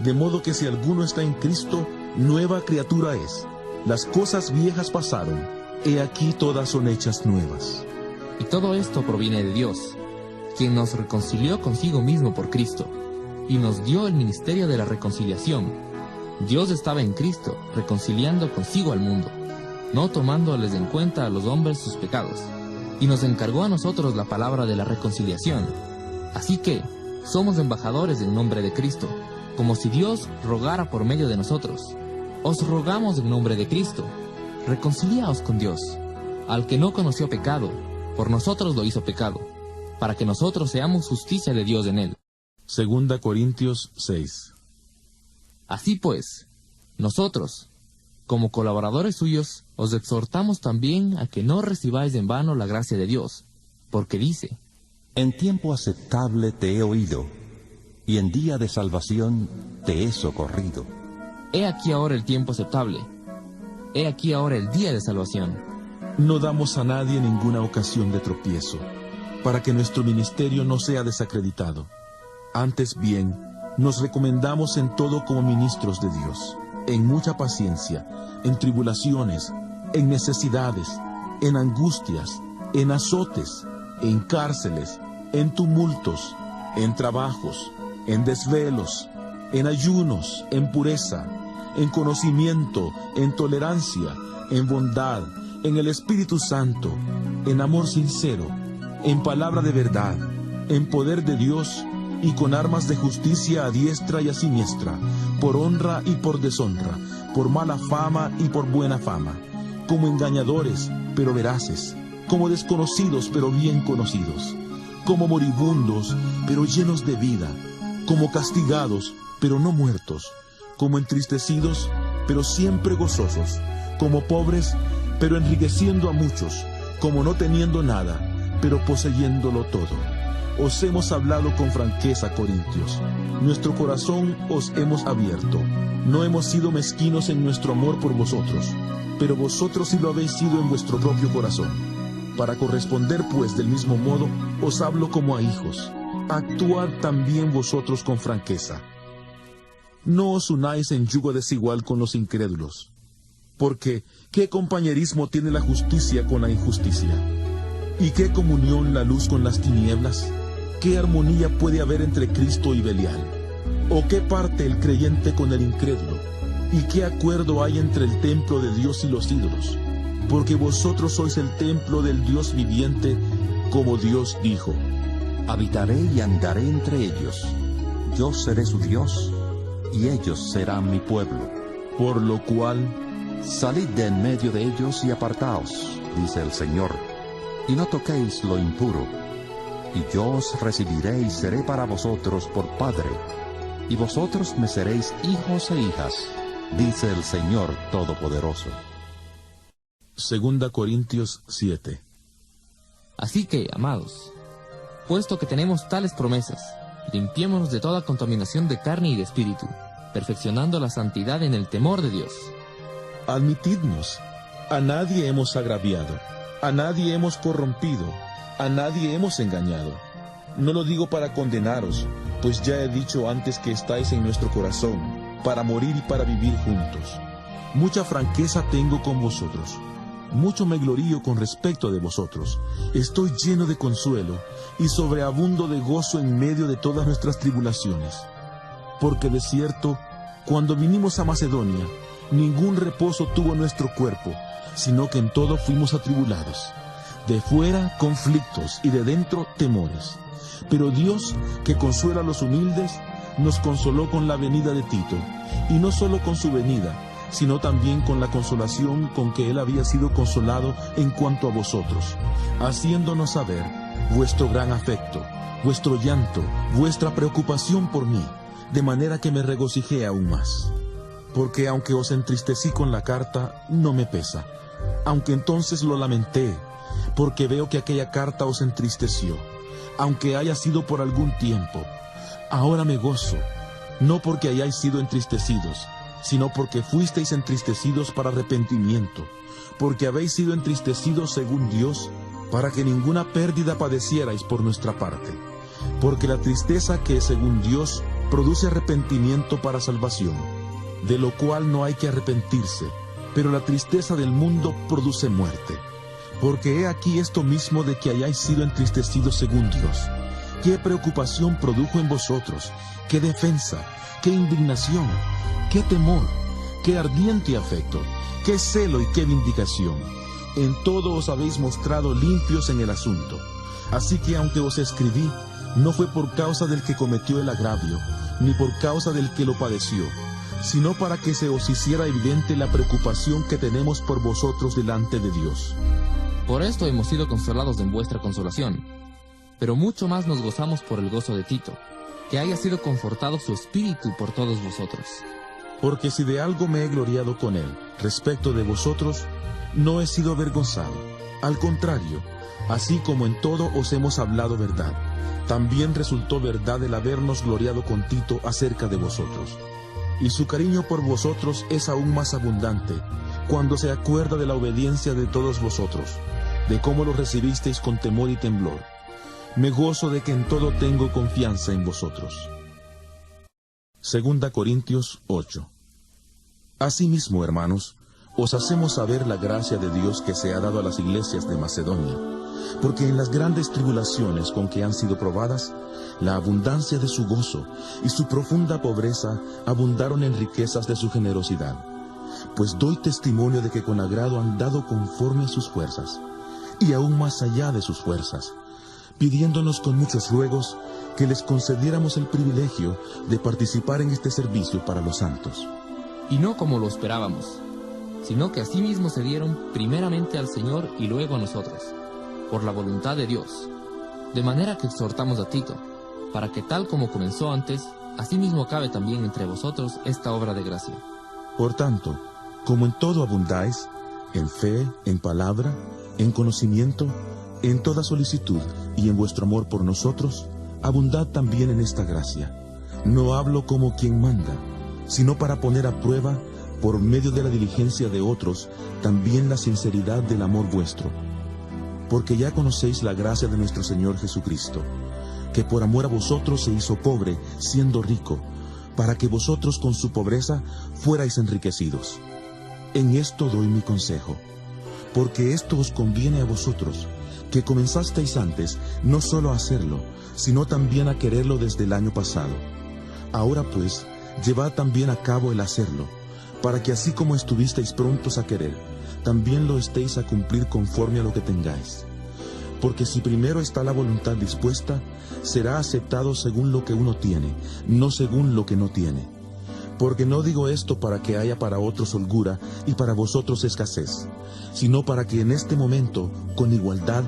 De modo que si alguno está en Cristo, nueva criatura es. Las cosas viejas pasaron, he aquí todas son hechas nuevas. Y todo esto proviene de Dios, quien nos reconcilió consigo mismo por Cristo, y nos dio el ministerio de la reconciliación. Dios estaba en Cristo, reconciliando consigo al mundo, no tomándoles en cuenta a los hombres sus pecados, y nos encargó a nosotros la palabra de la reconciliación. Así que somos embajadores en nombre de Cristo, como si Dios rogara por medio de nosotros. Os rogamos en nombre de Cristo, reconciliaos con Dios. Al que no conoció pecado, por nosotros lo hizo pecado, para que nosotros seamos justicia de Dios en él. 2 Corintios 6. Así pues, nosotros, como colaboradores suyos, os exhortamos también a que no recibáis en vano la gracia de Dios, porque dice: En tiempo aceptable te he oído, y en día de salvación te he socorrido. He aquí ahora el tiempo aceptable, he aquí ahora el día de salvación. No damos a nadie ninguna ocasión de tropiezo, para que nuestro ministerio no sea desacreditado. Antes bien, nos recomendamos en todo como ministros de Dios, en mucha paciencia, en tribulaciones, en necesidades, en angustias, en azotes, en cárceles, en tumultos, en trabajos, en desvelos, en ayunos, en pureza, en conocimiento, en tolerancia, en bondad, en el Espíritu Santo, en amor sincero, en palabra de verdad, en poder de Dios y con armas de justicia a diestra y a siniestra, por honra y por deshonra, por mala fama y por buena fama, como engañadores, pero veraces, como desconocidos, pero bien conocidos, como moribundos, pero llenos de vida, como castigados, pero no muertos, como entristecidos, pero siempre gozosos, como pobres, pero enriqueciendo a muchos, como no teniendo nada, pero poseyéndolo todo. Os hemos hablado con franqueza, Corintios. Nuestro corazón os hemos abierto. No hemos sido mezquinos en nuestro amor por vosotros, pero vosotros sí lo habéis sido en vuestro propio corazón. Para corresponder, pues, del mismo modo, os hablo como a hijos. Actuad también vosotros con franqueza. No os unáis en yugo desigual con los incrédulos, porque ¿qué compañerismo tiene la justicia con la injusticia? ¿Y qué comunión la luz con las tinieblas? ¿Qué armonía puede haber entre Cristo y Belial? ¿O qué parte el creyente con el incrédulo? ¿Y qué acuerdo hay entre el templo de Dios y los ídolos? Porque vosotros sois el templo del Dios viviente, como Dios dijo: Habitaré y andaré entre ellos. Yo seré su Dios, y ellos serán mi pueblo. Por lo cual, salid de en medio de ellos y apartaos, dice el Señor, y no toquéis lo impuro. Y yo os recibiré y seré para vosotros por Padre, y vosotros me seréis hijos e hijas, dice el Señor Todopoderoso. 2 Corintios 7. Así que, amados, puesto que tenemos tales promesas, limpiémonos de toda contaminación de carne y de espíritu, perfeccionando la santidad en el temor de Dios. Admitidnos, a nadie hemos agraviado, a nadie hemos corrompido, a nadie hemos engañado. No lo digo para condenaros, pues ya he dicho antes que estáis en nuestro corazón, para morir y para vivir juntos. Mucha franqueza tengo con vosotros, mucho me glorío con respecto de vosotros. Estoy lleno de consuelo y sobreabundo de gozo en medio de todas nuestras tribulaciones. Porque de cierto, cuando vinimos a Macedonia, ningún reposo tuvo nuestro cuerpo, sino que en todo fuimos atribulados. De fuera, conflictos, y de dentro, temores. Pero Dios, que consuela a los humildes, nos consoló con la venida de Tito, y no solo con su venida, sino también con la consolación con que él había sido consolado en cuanto a vosotros, haciéndonos saber vuestro gran afecto, vuestro llanto, vuestra preocupación por mí, de manera que me regocijé aún más. Porque aunque os entristecí con la carta, no me pesa, aunque entonces lo lamenté, porque veo que aquella carta os entristeció, aunque haya sido por algún tiempo. Ahora me gozo, no porque hayáis sido entristecidos, sino porque fuisteis entristecidos para arrepentimiento, porque habéis sido entristecidos según Dios, para que ninguna pérdida padecierais por nuestra parte. Porque la tristeza que según Dios produce arrepentimiento para salvación, de lo cual no hay que arrepentirse, pero la tristeza del mundo produce muerte. Porque he aquí esto mismo de que hayáis sido entristecidos según Dios. ¿Qué preocupación produjo en vosotros? ¿Qué defensa? ¿Qué indignación? ¿Qué temor? ¿Qué ardiente afecto? ¿Qué celo y qué vindicación? En todo os habéis mostrado limpios en el asunto. Así que aunque os escribí, no fue por causa del que cometió el agravio, ni por causa del que lo padeció, sino para que se os hiciera evidente la preocupación que tenemos por vosotros delante de Dios. Por esto hemos sido consolados en vuestra consolación, pero mucho más nos gozamos por el gozo de Tito, que haya sido confortado su espíritu por todos vosotros. Porque si de algo me he gloriado con él, respecto de vosotros, no he sido avergonzado. Al contrario, así como en todo os hemos hablado verdad, también resultó verdad el habernos gloriado con Tito acerca de vosotros. Y su cariño por vosotros es aún más abundante, cuando se acuerda de la obediencia de todos vosotros, de cómo lo recibisteis con temor y temblor. Me gozo de que en todo tengo confianza en vosotros. 2 Corintios 8. Asimismo, hermanos, os hacemos saber la gracia de Dios que se ha dado a las iglesias de Macedonia, porque en las grandes tribulaciones con que han sido probadas, la abundancia de su gozo y su profunda pobreza abundaron en riquezas de su generosidad. Pues doy testimonio de que con agrado han dado conforme a sus fuerzas, y aún más allá de sus fuerzas, pidiéndonos con muchos ruegos que les concediéramos el privilegio de participar en este servicio para los santos. Y no como lo esperábamos, sino que asimismo se dieron primeramente al Señor y luego a nosotros, por la voluntad de Dios. De manera que exhortamos a Tito, para que tal como comenzó antes, asimismo acabe también entre vosotros esta obra de gracia. Por tanto, como en todo abundáis, en fe, en palabra, en conocimiento, en toda solicitud y en vuestro amor por nosotros, abundad también en esta gracia. No hablo como quien manda, sino para poner a prueba, por medio de la diligencia de otros, también la sinceridad del amor vuestro. Porque ya conocéis la gracia de nuestro Señor Jesucristo, que por amor a vosotros se hizo pobre, siendo rico, para que vosotros con su pobreza fuerais enriquecidos. En esto doy mi consejo, porque esto os conviene a vosotros, que comenzasteis antes no solo a hacerlo, sino también a quererlo desde el año pasado. Ahora pues, llevad también a cabo el hacerlo, para que así como estuvisteis prontos a querer, también lo estéis a cumplir conforme a lo que tengáis. Porque si primero está la voluntad dispuesta, será aceptado según lo que uno tiene, no según lo que no tiene. Porque no digo esto para que haya para otros holgura y para vosotros escasez, sino para que en este momento, con igualdad,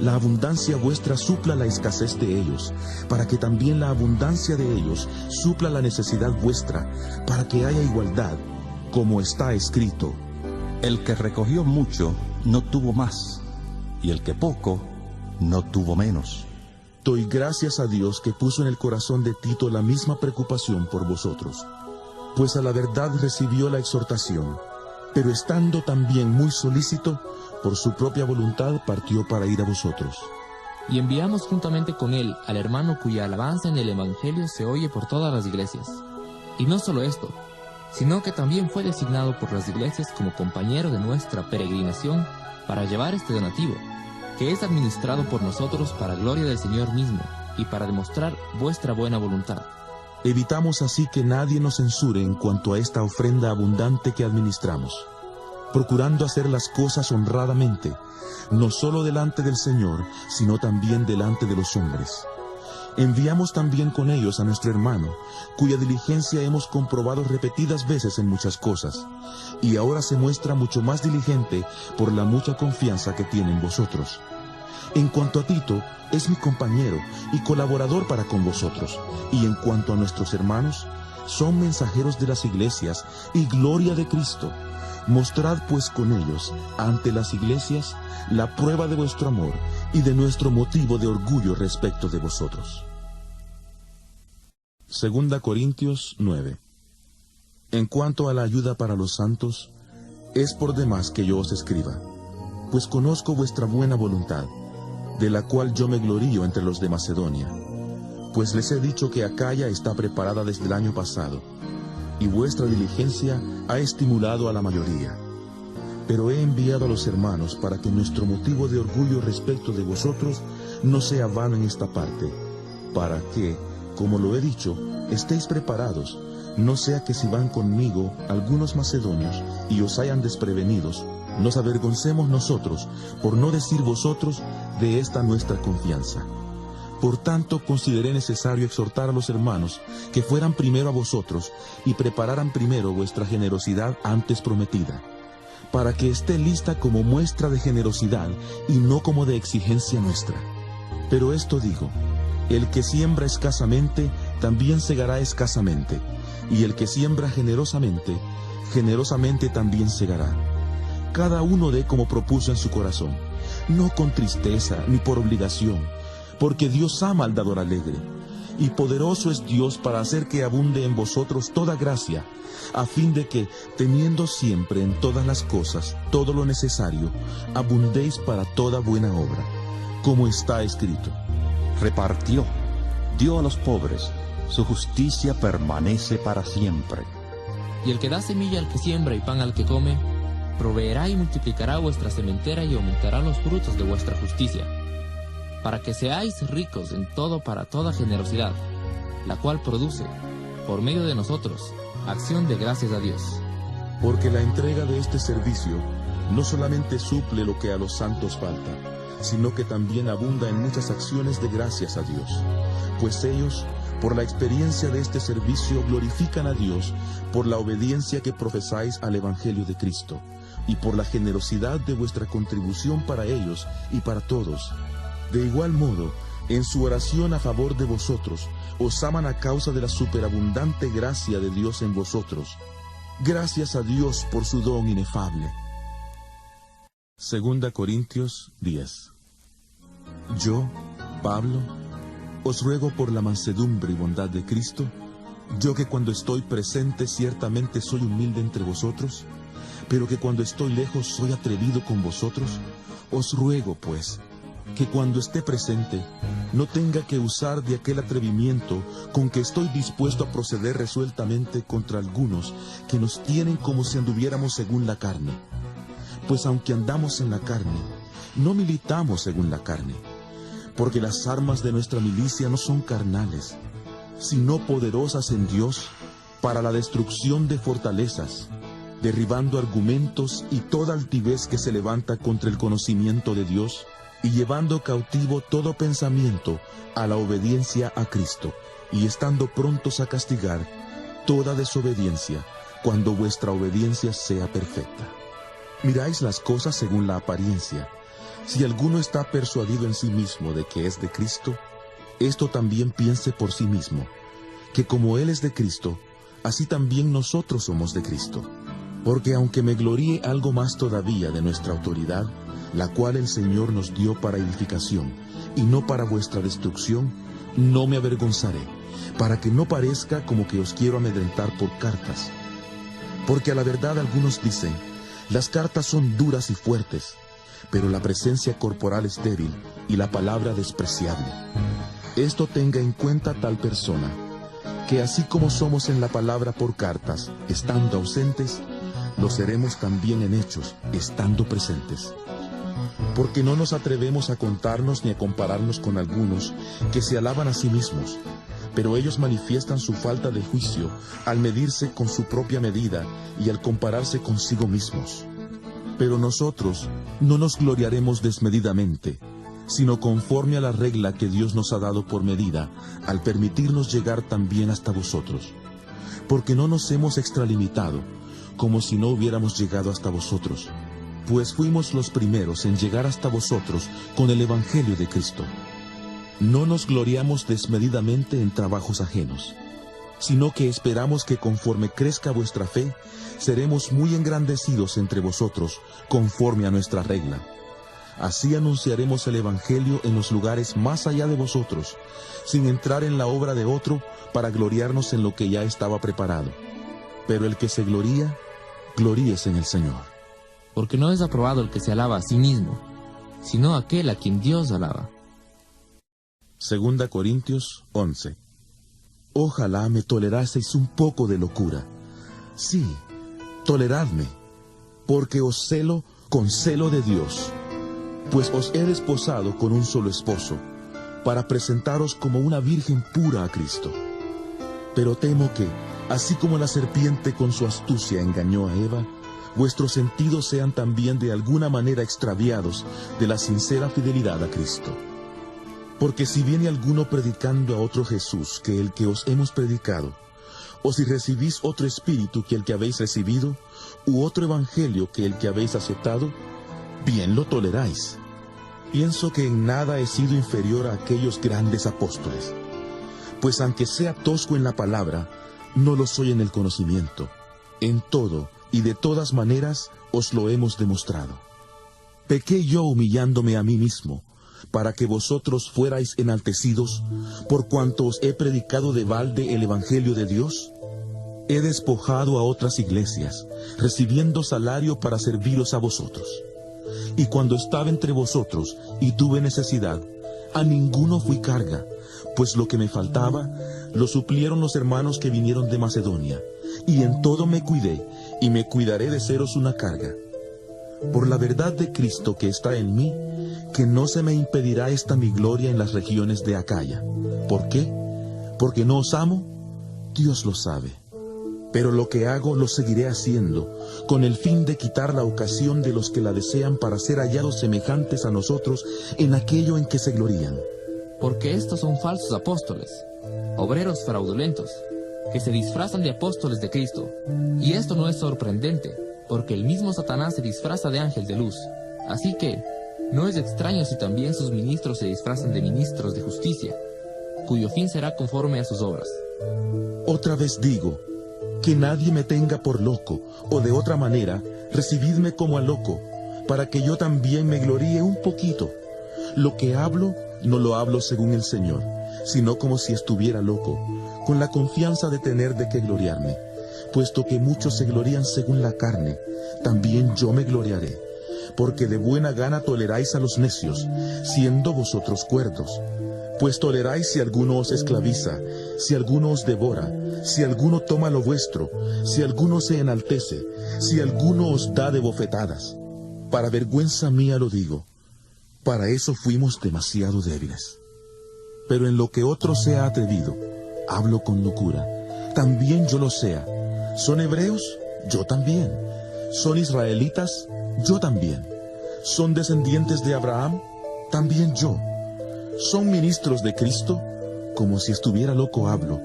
la abundancia vuestra supla la escasez de ellos, para que también la abundancia de ellos supla la necesidad vuestra, para que haya igualdad, como está escrito: El que recogió mucho no tuvo más, y el que poco no tuvo menos. Doy gracias a Dios que puso en el corazón de Tito la misma preocupación por vosotros, pues a la verdad recibió la exhortación, pero estando también muy solícito, por su propia voluntad partió para ir a vosotros. Y enviamos juntamente con él al hermano cuya alabanza en el Evangelio se oye por todas las iglesias. Y no solo esto, sino que también fue designado por las iglesias como compañero de nuestra peregrinación para llevar este donativo, que es administrado por nosotros para gloria del Señor mismo y para demostrar vuestra buena voluntad. Evitamos así que nadie nos censure en cuanto a esta ofrenda abundante que administramos, procurando hacer las cosas honradamente, no solo delante del Señor, sino también delante de los hombres. Enviamos también con ellos a nuestro hermano, cuya diligencia hemos comprobado repetidas veces en muchas cosas, y ahora se muestra mucho más diligente por la mucha confianza que tiene en vosotros. En cuanto a Tito, es mi compañero y colaborador para con vosotros, y en cuanto a nuestros hermanos, son mensajeros de las iglesias y gloria de Cristo. Mostrad pues con ellos, ante las iglesias, la prueba de vuestro amor y de nuestro motivo de orgullo respecto de vosotros. 2 Corintios 9. En cuanto a la ayuda para los santos, es por demás que yo os escriba, pues conozco vuestra buena voluntad, de la cual yo me glorío entre los de Macedonia, pues les he dicho que Acaya está preparada desde el año pasado, y vuestra diligencia ha estimulado a la mayoría. Pero he enviado a los hermanos para que nuestro motivo de orgullo respecto de vosotros no sea vano en esta parte, para que, como lo he dicho, estéis preparados, no sea que si van conmigo algunos macedonios y os hayan desprevenidos, nos avergoncemos nosotros, por no decir vosotros, de esta nuestra confianza. Por tanto, consideré necesario exhortar a los hermanos que fueran primero a vosotros y prepararan primero vuestra generosidad antes prometida, para que esté lista como muestra de generosidad y no como de exigencia nuestra. Pero esto digo, el que siembra escasamente, también segará escasamente, y el que siembra generosamente, generosamente también segará. Cada uno dé como propuso en su corazón, no con tristeza ni por obligación, porque Dios ama al dador alegre, y poderoso es Dios para hacer que abunde en vosotros toda gracia, a fin de que, teniendo siempre en todas las cosas todo lo necesario, abundéis para toda buena obra, como está escrito. Repartió, dio a los pobres, su justicia permanece para siempre. Y el que da semilla al que siembra y pan al que come, proveerá y multiplicará vuestra sementera y aumentará los frutos de vuestra justicia, para que seáis ricos en todo para toda generosidad, la cual produce, por medio de nosotros, acción de gracias a Dios. Porque la entrega de este servicio no solamente suple lo que a los santos falta, sino que también abunda en muchas acciones de gracias a Dios, pues ellos, por la experiencia de este servicio, glorifican a Dios por la obediencia que profesáis al Evangelio de Cristo, y por la generosidad de vuestra contribución para ellos y para todos. De igual modo, en su oración a favor de vosotros, os aman a causa de la superabundante gracia de Dios en vosotros. Gracias a Dios por su don inefable. 2 Corintios 10. Yo, Pablo, os ruego por la mansedumbre y bondad de Cristo, yo que cuando estoy presente ciertamente soy humilde entre vosotros, pero que cuando estoy lejos soy atrevido con vosotros, os ruego, pues, que cuando esté presente no tenga que usar de aquel atrevimiento con que estoy dispuesto a proceder resueltamente contra algunos que nos tienen como si anduviéramos según la carne. Pues aunque andamos en la carne, no militamos según la carne, porque las armas de nuestra milicia no son carnales, sino poderosas en Dios para la destrucción de fortalezas, derribando argumentos y toda altivez que se levanta contra el conocimiento de Dios, y llevando cautivo todo pensamiento a la obediencia a Cristo, y estando prontos a castigar toda desobediencia, cuando vuestra obediencia sea perfecta. Miráis las cosas según la apariencia. Si alguno está persuadido en sí mismo de que es de Cristo, esto también piense por sí mismo, que como Él es de Cristo, así también nosotros somos de Cristo. Porque aunque me gloríe algo más todavía de nuestra autoridad, la cual el Señor nos dio para edificación, y no para vuestra destrucción, no me avergonzaré, para que no parezca como que os quiero amedrentar por cartas. Porque a la verdad algunos dicen, las cartas son duras y fuertes, pero la presencia corporal es débil, y la palabra despreciable. Esto tenga en cuenta tal persona, que así como somos en la palabra por cartas, estando ausentes, lo seremos también en hechos, estando presentes. Porque no nos atrevemos a contarnos ni a compararnos con algunos que se alaban a sí mismos, pero ellos manifiestan su falta de juicio al medirse con su propia medida y al compararse consigo mismos. Pero nosotros no nos gloriaremos desmedidamente, sino conforme a la regla que Dios nos ha dado por medida, al permitirnos llegar también hasta vosotros. Porque no nos hemos extralimitado, como si no hubiéramos llegado hasta vosotros, pues fuimos los primeros en llegar hasta vosotros con el Evangelio de Cristo. No nos gloriamos desmedidamente en trabajos ajenos, sino que esperamos que conforme crezca vuestra fe, seremos muy engrandecidos entre vosotros, conforme a nuestra regla. Así anunciaremos el Evangelio en los lugares más allá de vosotros, sin entrar en la obra de otro, para gloriarnos en lo que ya estaba preparado. Pero el que se gloría, gloríese en el Señor. Porque no es aprobado el que se alaba a sí mismo, sino aquel a quien Dios alaba. 2 Corintios 11. Ojalá me toleraseis un poco de locura. Sí, toleradme, porque os celo con celo de Dios, pues os he desposado con un solo esposo, para presentaros como una virgen pura a Cristo. Pero temo que, así como la serpiente con su astucia engañó a Eva, vuestros sentidos sean también de alguna manera extraviados de la sincera fidelidad a Cristo. Porque si viene alguno predicando a otro Jesús que el que os hemos predicado, o si recibís otro espíritu que el que habéis recibido, u otro evangelio que el que habéis aceptado, bien lo toleráis. Pienso que en nada he sido inferior a aquellos grandes apóstoles, pues aunque sea tosco en la palabra, no lo soy en el conocimiento. En todo y de todas maneras os lo hemos demostrado. ¿Pequé yo humillándome a mí mismo, para que vosotros fuerais enaltecidos, por cuanto os he predicado de balde el evangelio de Dios? He despojado a otras iglesias, recibiendo salario para serviros a vosotros. Y cuando estaba entre vosotros y tuve necesidad, a ninguno fui carga, pues lo que me faltaba lo suplieron los hermanos que vinieron de Macedonia, y en todo me cuidé, y me cuidaré de seros una carga. Por la verdad de Cristo que está en mí, que no se me impedirá esta mi gloria en las regiones de Acaya. ¿Por qué? ¿Porque no os amo? Dios lo sabe. Pero lo que hago lo seguiré haciendo, con el fin de quitar la ocasión de los que la desean para ser hallados semejantes a nosotros en aquello en que se glorían. Porque estos son falsos apóstoles, obreros fraudulentos, que se disfrazan de apóstoles de Cristo. Y esto no es sorprendente, porque el mismo Satanás se disfraza de ángel de luz. Así que no es extraño si también sus ministros se disfrazan de ministros de justicia, cuyo fin será conforme a sus obras. Otra vez digo, que nadie me tenga por loco, o de otra manera, recibidme como a loco, para que yo también me gloríe un poquito. Lo que hablo, no lo hablo según el Señor, sino como si estuviera loco, con la confianza de tener de qué gloriarme. Puesto que muchos se glorían según la carne, también yo me gloriaré, porque de buena gana toleráis a los necios, siendo vosotros cuerdos. Pues toleráis si alguno os esclaviza, si alguno os devora, si alguno toma lo vuestro, si alguno se enaltece, si alguno os da de bofetadas. Para vergüenza mía lo digo, para eso fuimos demasiado débiles. Pero en lo que otro sea atrevido, hablo con locura, también yo lo sea. ¿Son hebreos? Yo también. ¿Son israelitas? Yo también. ¿Son descendientes de Abraham? También yo. ¿Son ministros de Cristo? Como si estuviera loco hablo.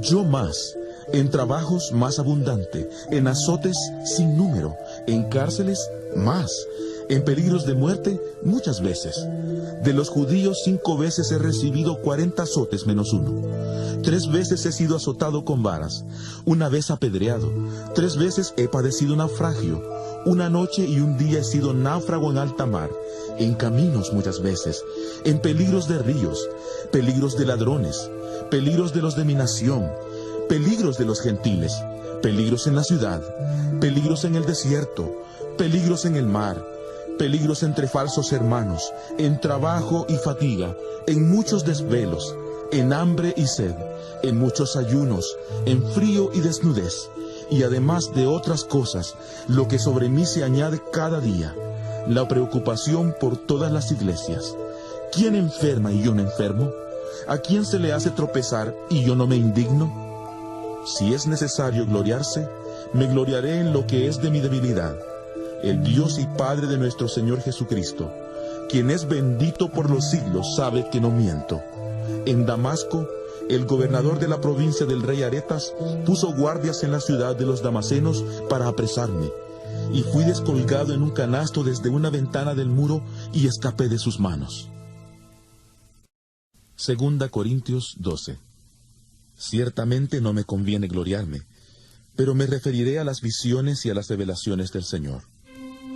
Yo más, en trabajos más abundante, en azotes sin número, en cárceles más, en peligros de muerte muchas veces. De los judíos 5 veces he recibido 40 azotes menos 1. 3 veces he sido azotado con varas, 1 vez apedreado, 3 veces he padecido naufragio, 1 noche y 1 día he sido náufrago en alta mar, en caminos muchas veces, en peligros de ríos, peligros de ladrones, peligros de los de mi nación, peligros de los gentiles, peligros en la ciudad, peligros en el desierto, peligros en el mar, peligros entre falsos hermanos, en trabajo y fatiga, en muchos desvelos, en hambre y sed, en muchos ayunos, en frío y desnudez, y además de otras cosas, lo que sobre mí se añade cada día, la preocupación por todas las iglesias. ¿Quién enferma y yo no enfermo? ¿A quién se le hace tropezar y yo no me indigno? Si es necesario gloriarse, me gloriaré en lo que es de mi debilidad. El Dios y Padre de nuestro Señor Jesucristo, quien es bendito por los siglos, sabe que no miento. En Damasco, el gobernador de la provincia del rey Aretas puso guardias en la ciudad de los damasenos para apresarme, y fui descolgado en un canasto desde una ventana del muro y escapé de sus manos. 2 Corintios 12. Ciertamente no me conviene gloriarme, pero me referiré a las visiones y a las revelaciones del Señor.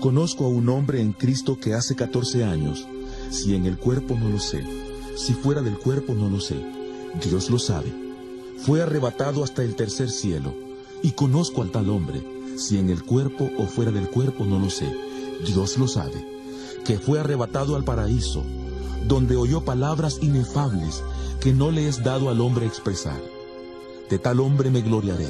Conozco a un hombre en Cristo que hace 14 años, si en el cuerpo no lo sé, si fuera del cuerpo no lo sé, Dios lo sabe. Fue arrebatado hasta el tercer cielo, y conozco al tal hombre, si en el cuerpo o fuera del cuerpo no lo sé, Dios lo sabe, que fue arrebatado al paraíso, donde oyó palabras inefables que no le es dado al hombre expresar. De tal hombre me gloriaré,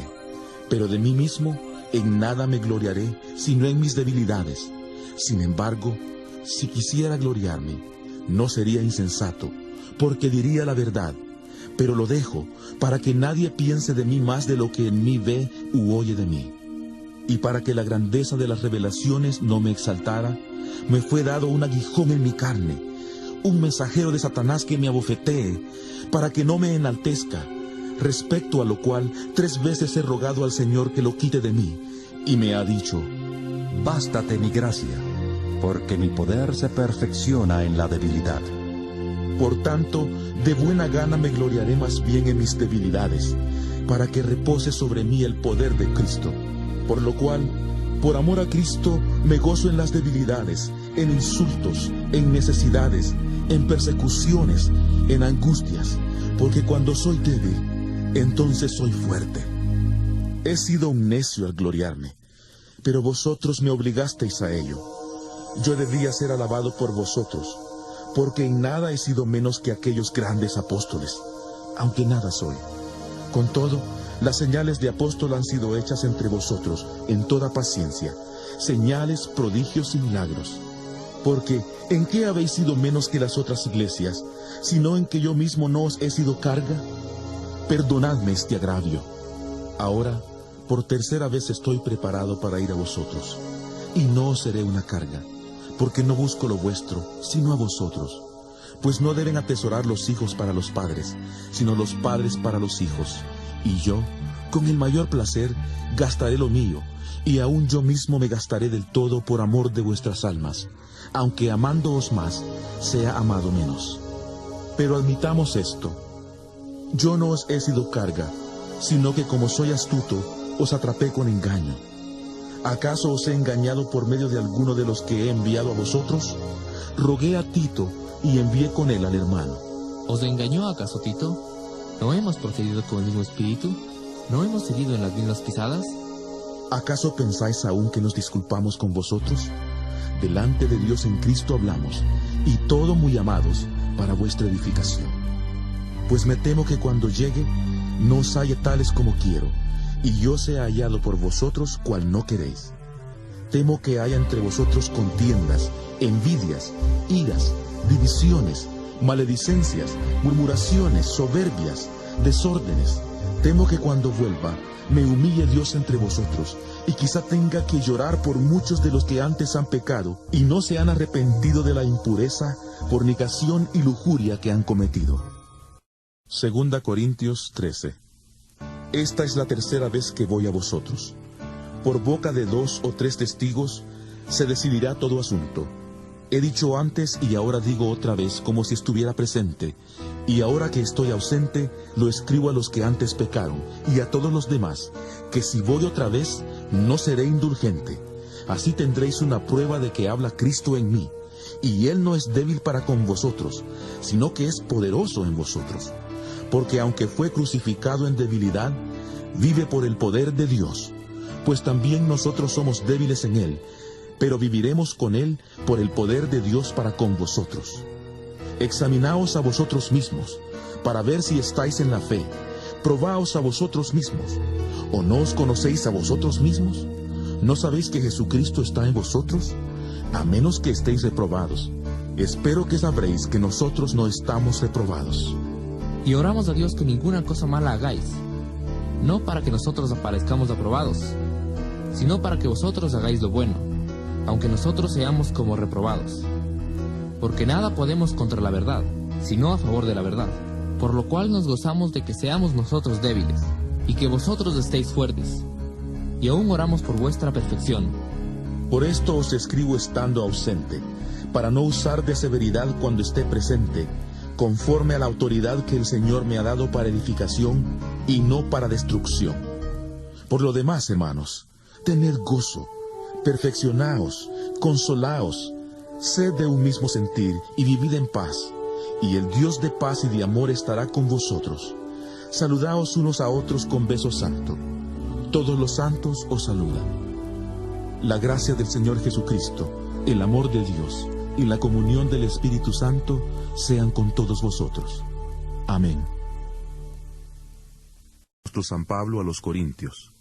pero de mí mismo en nada me gloriaré, sino en mis debilidades. Sin embargo, si quisiera gloriarme, no sería insensato, porque diría la verdad, pero lo dejo para que nadie piense de mí más de lo que en mí ve u oye de mí. Y para que la grandeza de las revelaciones no me exaltara, me fue dado un aguijón en mi carne, un mensajero de Satanás que me abofetee, para que no me enaltezca, respecto a lo cual 3 veces he rogado al Señor que lo quite de mí, y me ha dicho: Bástate mi gracia, porque mi poder se perfecciona en la debilidad. Por tanto, de buena gana me gloriaré más bien en mis debilidades, para que repose sobre mí el poder de Cristo. Por lo cual, por amor a Cristo, me gozo en las debilidades, en insultos, en necesidades, en persecuciones, en angustias, porque cuando soy débil, entonces soy fuerte. He sido un necio al gloriarme, pero vosotros me obligasteis a ello. Yo debía ser alabado por vosotros, porque en nada he sido menos que aquellos grandes apóstoles, aunque nada soy. Con todo, las señales de apóstol han sido hechas entre vosotros en toda paciencia, señales, prodigios y milagros. Porque, ¿en qué habéis sido menos que las otras iglesias, sino en que yo mismo no os he sido carga? Perdonadme este agravio. Ahora, por 3ª vez estoy preparado para ir a vosotros, y no os seré una carga, porque no busco lo vuestro, sino a vosotros. Pues no deben atesorar los hijos para los padres, sino los padres para los hijos. Y yo, con el mayor placer, gastaré lo mío, y aún yo mismo me gastaré del todo por amor de vuestras almas, aunque amándoos más, sea amado menos. Pero admitamos esto: yo no os he sido carga, sino que como soy astuto, os atrapé con engaño. ¿Acaso os he engañado por medio de alguno de los que he enviado a vosotros? Rogué a Tito y envié con él al hermano. ¿Os engañó acaso Tito? ¿No hemos procedido con el mismo espíritu? ¿No hemos seguido en las mismas pisadas? ¿Acaso pensáis aún que nos disculpamos con vosotros? Delante de Dios en Cristo hablamos, y todo muy amados para vuestra edificación. Pues me temo que cuando llegue, no os halle tales como quiero, y yo sea hallado por vosotros cual no queréis. Temo que haya entre vosotros contiendas, envidias, iras, divisiones, maledicencias, murmuraciones, soberbias, desórdenes. Temo que cuando vuelva, me humille Dios entre vosotros, y quizá tenga que llorar por muchos de los que antes han pecado, y no se han arrepentido de la impureza, fornicación y lujuria que han cometido. 2 Corintios 13. Esta es la 3ª vez que voy a vosotros. Por boca de 2 o 3 testigos se decidirá todo asunto. He dicho antes y ahora digo otra vez como si estuviera presente, y ahora que estoy ausente, lo escribo a los que antes pecaron, y a todos los demás, que si voy otra vez, no seré indulgente. Así tendréis una prueba de que habla Cristo en mí, y Él no es débil para con vosotros, sino que es poderoso en vosotros. Porque aunque fue crucificado en debilidad, vive por el poder de Dios. Pues también nosotros somos débiles en Él, pero viviremos con Él por el poder de Dios para con vosotros. Examinaos a vosotros mismos, para ver si estáis en la fe. Probaos a vosotros mismos. ¿O no os conocéis a vosotros mismos? ¿No sabéis que Jesucristo está en vosotros? A menos que estéis reprobados. Espero que sabréis que nosotros no estamos reprobados. Y oramos a Dios que ninguna cosa mala hagáis, no para que nosotros aparezcamos aprobados, sino para que vosotros hagáis lo bueno, aunque nosotros seamos como reprobados. Porque nada podemos contra la verdad, sino a favor de la verdad, por lo cual nos gozamos de que seamos nosotros débiles, y que vosotros estéis fuertes, y aún oramos por vuestra perfección. Por esto os escribo estando ausente, para no usar de severidad cuando esté presente, conforme a la autoridad que el Señor me ha dado para edificación y no para destrucción. Por lo demás, hermanos, tened gozo, perfeccionaos, consolaos, sed de un mismo sentir y vivid en paz, y el Dios de paz y de amor estará con vosotros. Saludaos unos a otros con beso santo. Todos los santos os saludan. La gracia del Señor Jesucristo, el amor de Dios y la comunión del Espíritu Santo sean con todos vosotros. Amén. San Pablo a los Corintios.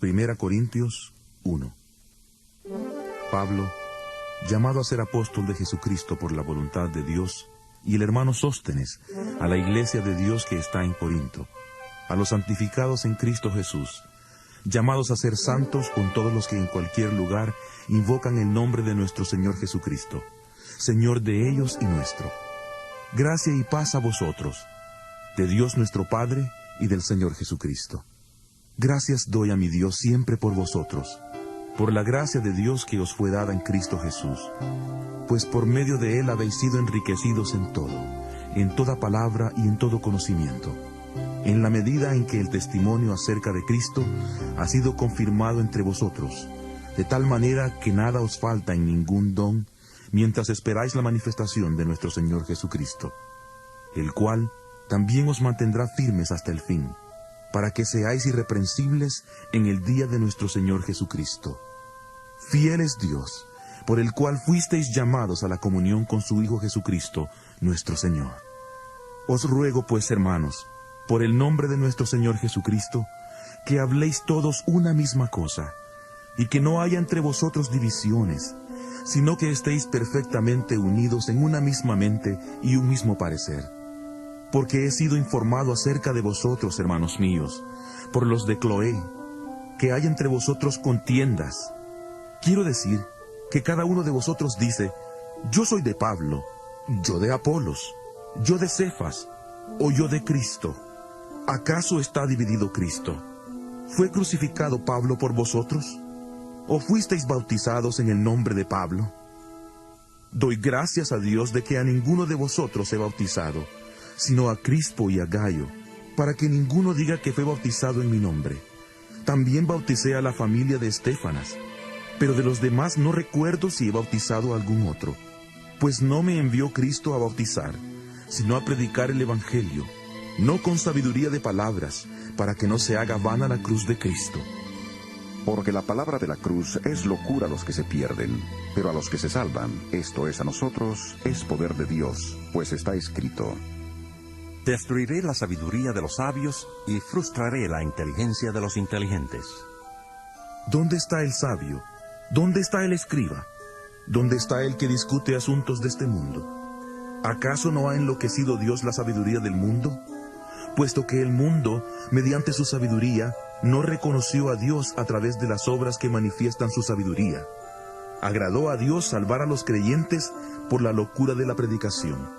1 Corintios 1. Pablo, llamado a ser apóstol de Jesucristo por la voluntad de Dios, y el hermano Sóstenes, a la iglesia de Dios que está en Corinto, a los santificados en Cristo Jesús, llamados a ser santos con todos los que en cualquier lugar invocan el nombre de nuestro Señor Jesucristo, Señor de ellos y nuestro. Gracia y paz a vosotros, de Dios nuestro Padre y del Señor Jesucristo. Gracias doy a mi Dios siempre por vosotros, por la gracia de Dios que os fue dada en Cristo Jesús, pues por medio de Él habéis sido enriquecidos en todo, en toda palabra y en todo conocimiento, en la medida en que el testimonio acerca de Cristo ha sido confirmado entre vosotros, de tal manera que nada os falta en ningún don, mientras esperáis la manifestación de nuestro Señor Jesucristo, el cual también os mantendrá firmes hasta el fin, para que seáis irreprensibles en el día de nuestro Señor Jesucristo. Fiel es Dios, por el cual fuisteis llamados a la comunión con su Hijo Jesucristo, nuestro Señor. Os ruego, pues, hermanos, por el nombre de nuestro Señor Jesucristo, que habléis todos una misma cosa, y que no haya entre vosotros divisiones, sino que estéis perfectamente unidos en una misma mente y un mismo parecer. Porque he sido informado acerca de vosotros, hermanos míos, por los de Cloé, que hay entre vosotros contiendas. Quiero decir que cada uno de vosotros dice, yo soy de Pablo, yo de Apolos, yo de Cefas, o yo de Cristo. ¿Acaso está dividido Cristo? ¿Fue crucificado Pablo por vosotros? ¿O fuisteis bautizados en el nombre de Pablo? Doy gracias a Dios de que a ninguno de vosotros he bautizado, sino a Crispo y a Gayo, para que ninguno diga que fue bautizado en mi nombre. También bauticé a la familia de Estéfanas, pero de los demás no recuerdo si he bautizado a algún otro, pues no me envió Cristo a bautizar, sino a predicar el Evangelio, no con sabiduría de palabras, para que no se haga vana la cruz de Cristo. Porque la palabra de la cruz es locura a los que se pierden, pero a los que se salvan, esto es a nosotros, es poder de Dios, pues está escrito: destruiré la sabiduría de los sabios y frustraré la inteligencia de los inteligentes. ¿Dónde está el sabio? ¿Dónde está el escriba? ¿Dónde está el que discute asuntos de este mundo? ¿Acaso no ha enloquecido Dios la sabiduría del mundo? Puesto que el mundo, mediante su sabiduría, no reconoció a Dios a través de las obras que manifiestan su sabiduría. Agradó a Dios salvar a los creyentes por la locura de la predicación.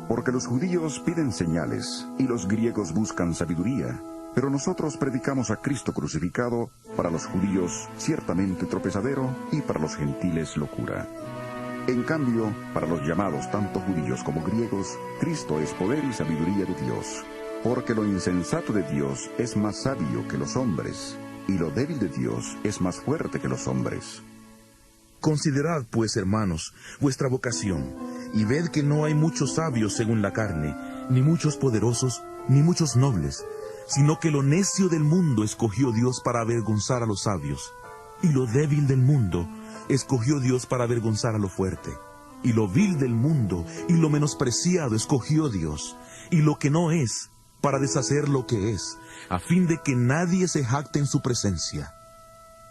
Porque los judíos piden señales, y los griegos buscan sabiduría, pero nosotros predicamos a Cristo crucificado, para los judíos ciertamente tropezadero, y para los gentiles locura. En cambio, para los llamados tanto judíos como griegos, Cristo es poder y sabiduría de Dios. Porque lo insensato de Dios es más sabio que los hombres, y lo débil de Dios es más fuerte que los hombres. Considerad, pues, hermanos, vuestra vocación, y ved que no hay muchos sabios según la carne, ni muchos poderosos, ni muchos nobles, sino que lo necio del mundo escogió Dios para avergonzar a los sabios, y lo débil del mundo escogió Dios para avergonzar a lo fuerte, y lo vil del mundo y lo menospreciado escogió Dios, y lo que no es, para deshacer lo que es, a fin de que nadie se jacte en su presencia.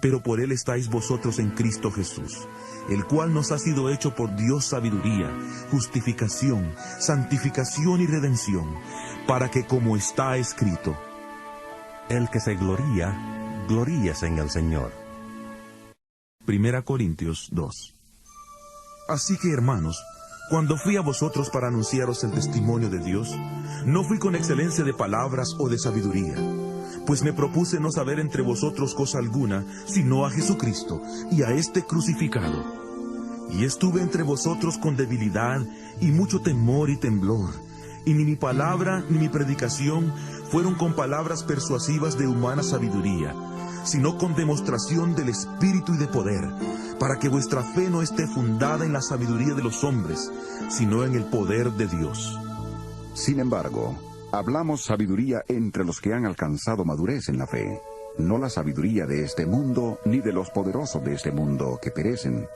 Pero por él estáis vosotros en Cristo Jesús, el cual nos ha sido hecho por Dios sabiduría, justificación, santificación y redención, para que, como está escrito: el que se gloría, gloríese en el Señor. 1 Corintios 2. Así que, hermanos, cuando fui a vosotros para anunciaros el testimonio de Dios, no fui con excelencia de palabras o de sabiduría, pues me propuse no saber entre vosotros cosa alguna, sino a Jesucristo y a este crucificado. Y estuve entre vosotros con debilidad y mucho temor y temblor, y ni mi palabra ni mi predicación fueron con palabras persuasivas de humana sabiduría, sino con demostración del Espíritu y de poder, para que vuestra fe no esté fundada en la sabiduría de los hombres, sino en el poder de Dios. Sin embargo, Hablamos sabiduría entre los que han alcanzado madurez en la fe, no la sabiduría de este mundo, ni de los poderosos de este mundo que perecen.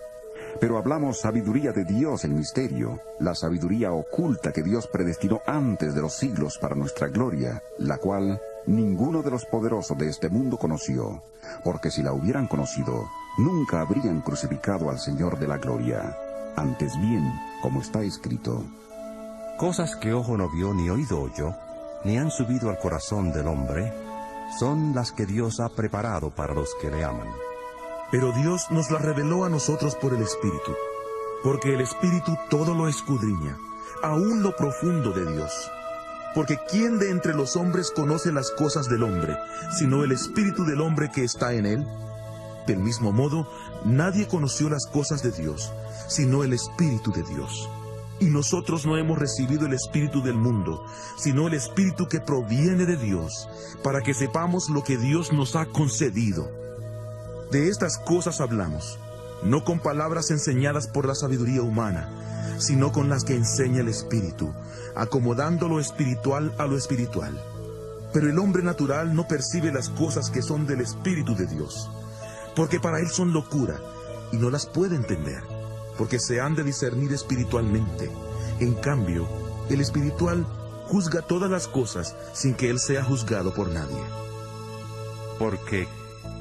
Pero hablamos sabiduría de Dios en misterio, la sabiduría oculta que Dios predestinó antes de los siglos para nuestra gloria, la cual ninguno de los poderosos de este mundo conoció, porque si la hubieran conocido, nunca habrían crucificado al Señor de la gloria. Antes bien, como está escrito: Cosas que ojo no vio ni oído oyó, ni han subido al corazón del hombre, son las que Dios ha preparado para los que le aman. Pero Dios nos la reveló a nosotros por el Espíritu, porque el Espíritu todo lo escudriña, aún lo profundo de Dios. Porque ¿quién de entre los hombres conoce las cosas del hombre, sino el Espíritu del hombre que está en él? Del mismo modo, nadie conoció las cosas de Dios, sino el Espíritu de Dios. Y nosotros no hemos recibido el Espíritu del mundo, sino el Espíritu que proviene de Dios, para que sepamos lo que Dios nos ha concedido. De estas cosas hablamos, no con palabras enseñadas por la sabiduría humana, sino con las que enseña el Espíritu, acomodando lo espiritual a lo espiritual. Pero el hombre natural no percibe las cosas que son del Espíritu de Dios, porque para él son locura, y no las puede entender, porque se han de discernir espiritualmente. En cambio, el espiritual juzga todas las cosas sin que él sea juzgado por nadie. Porque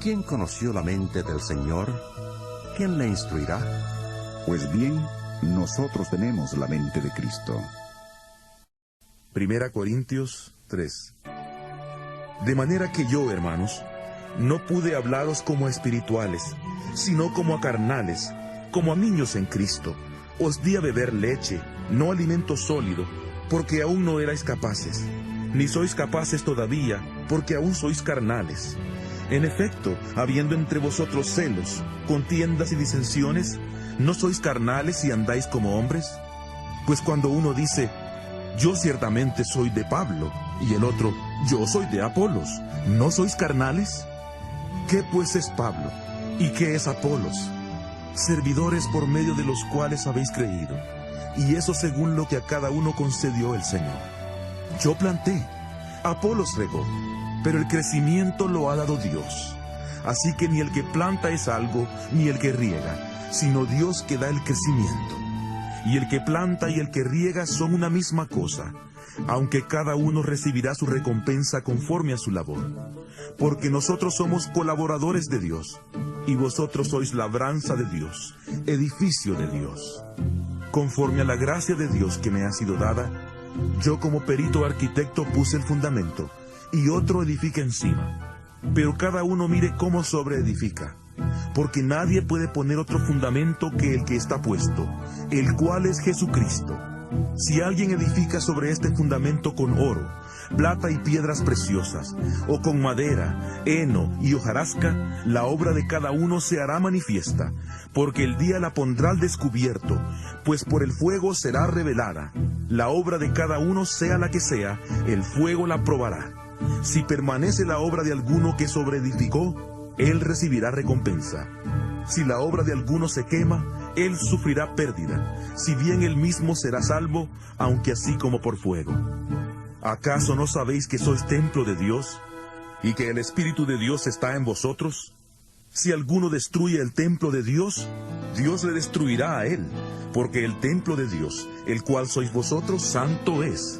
¿quién conoció la mente del Señor? ¿Quién le instruirá? Pues bien, nosotros tenemos la mente de Cristo. 1 Corintios 3. De manera que yo, hermanos, no pude hablaros como a espirituales, sino como a carnales, como a niños en Cristo. Os di a beber leche, no alimento sólido, porque aún no erais capaces, ni sois capaces todavía, porque aún sois carnales. En efecto, habiendo entre vosotros celos, contiendas y disensiones, ¿no sois carnales y andáis como hombres? Pues cuando uno dice, yo ciertamente soy de Pablo, y el otro, yo soy de Apolos, ¿no sois carnales? ¿Qué pues es Pablo? ¿Y qué es Apolos? Servidores por medio de los cuales habéis creído, y eso según lo que a cada uno concedió el Señor. Yo planté, Apolos regó, pero el crecimiento lo ha dado Dios. Así que ni el que planta es algo, ni el que riega, sino Dios que da el crecimiento. Y el que planta y el que riega son una misma cosa, aunque cada uno recibirá su recompensa conforme a su labor. Porque nosotros somos colaboradores de Dios, y vosotros sois labranza de Dios, edificio de Dios. Conforme a la gracia de Dios que me ha sido dada, yo como perito arquitecto puse el fundamento, y otro edifica encima. Pero cada uno mire cómo sobreedifica, porque nadie puede poner otro fundamento que el que está puesto, el cual es Jesucristo. Si alguien edifica sobre este fundamento con oro, plata y piedras preciosas, o con madera, heno y hojarasca, la obra de cada uno se hará manifiesta, porque el día la pondrá al descubierto, pues por el fuego será revelada. La obra de cada uno, sea la que sea, el fuego la probará. Si permanece la obra de alguno que sobreedificó, él recibirá recompensa. Si la obra de alguno se quema, él sufrirá pérdida, si bien él mismo será salvo, aunque así como por fuego. ¿Acaso no sabéis que sois templo de Dios, y que el Espíritu de Dios está en vosotros? Si alguno destruye el templo de Dios, Dios le destruirá a él, porque el templo de Dios, el cual sois vosotros, santo es.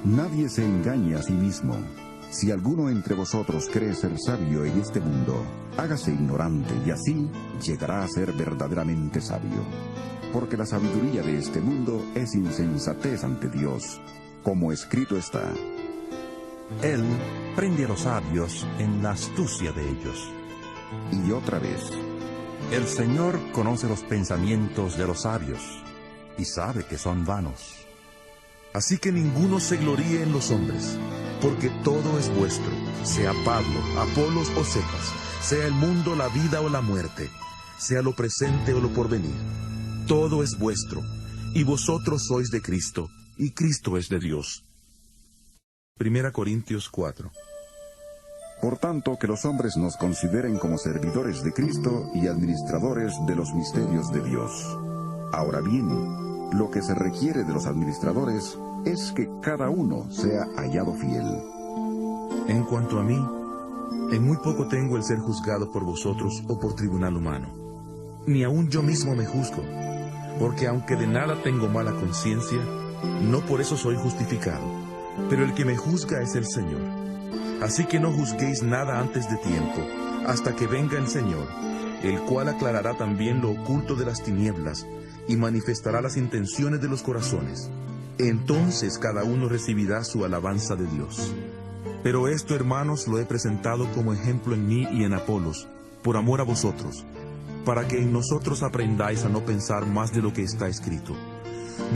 Nadie se engañe a sí mismo. Si alguno entre vosotros cree ser sabio en este mundo, hágase ignorante y así llegará a ser verdaderamente sabio. Porque la sabiduría de este mundo es insensatez ante Dios, como escrito está: Él prende a los sabios en la astucia de ellos. Y otra vez: El Señor conoce los pensamientos de los sabios, y sabe que son vanos. Así que ninguno se gloríe en los hombres, porque todo es vuestro, sea Pablo, Apolos o Cefas, sea el mundo, la vida o la muerte, sea lo presente o lo porvenir. Todo es vuestro, y vosotros sois de Cristo, y Cristo es de Dios. 1 Corintios 4. Por tanto, que los hombres nos consideren como servidores de Cristo y administradores de los misterios de Dios. Ahora bien, lo que se requiere de los administradores es que cada uno sea hallado fiel. En cuanto a mí, en muy poco tengo el ser juzgado por vosotros o por tribunal humano. Ni aun yo mismo me juzgo, porque aunque de nada tengo mala conciencia, no por eso soy justificado. Pero el que me juzga es el Señor. Así que no juzguéis nada antes de tiempo, hasta que venga el Señor, el cual aclarará también lo oculto de las tinieblas y manifestará las intenciones de los corazones. Entonces cada uno recibirá su alabanza de Dios. Pero esto, hermanos, lo he presentado como ejemplo en mí y en Apolos, por amor a vosotros, para que en nosotros aprendáis a no pensar más de lo que está escrito,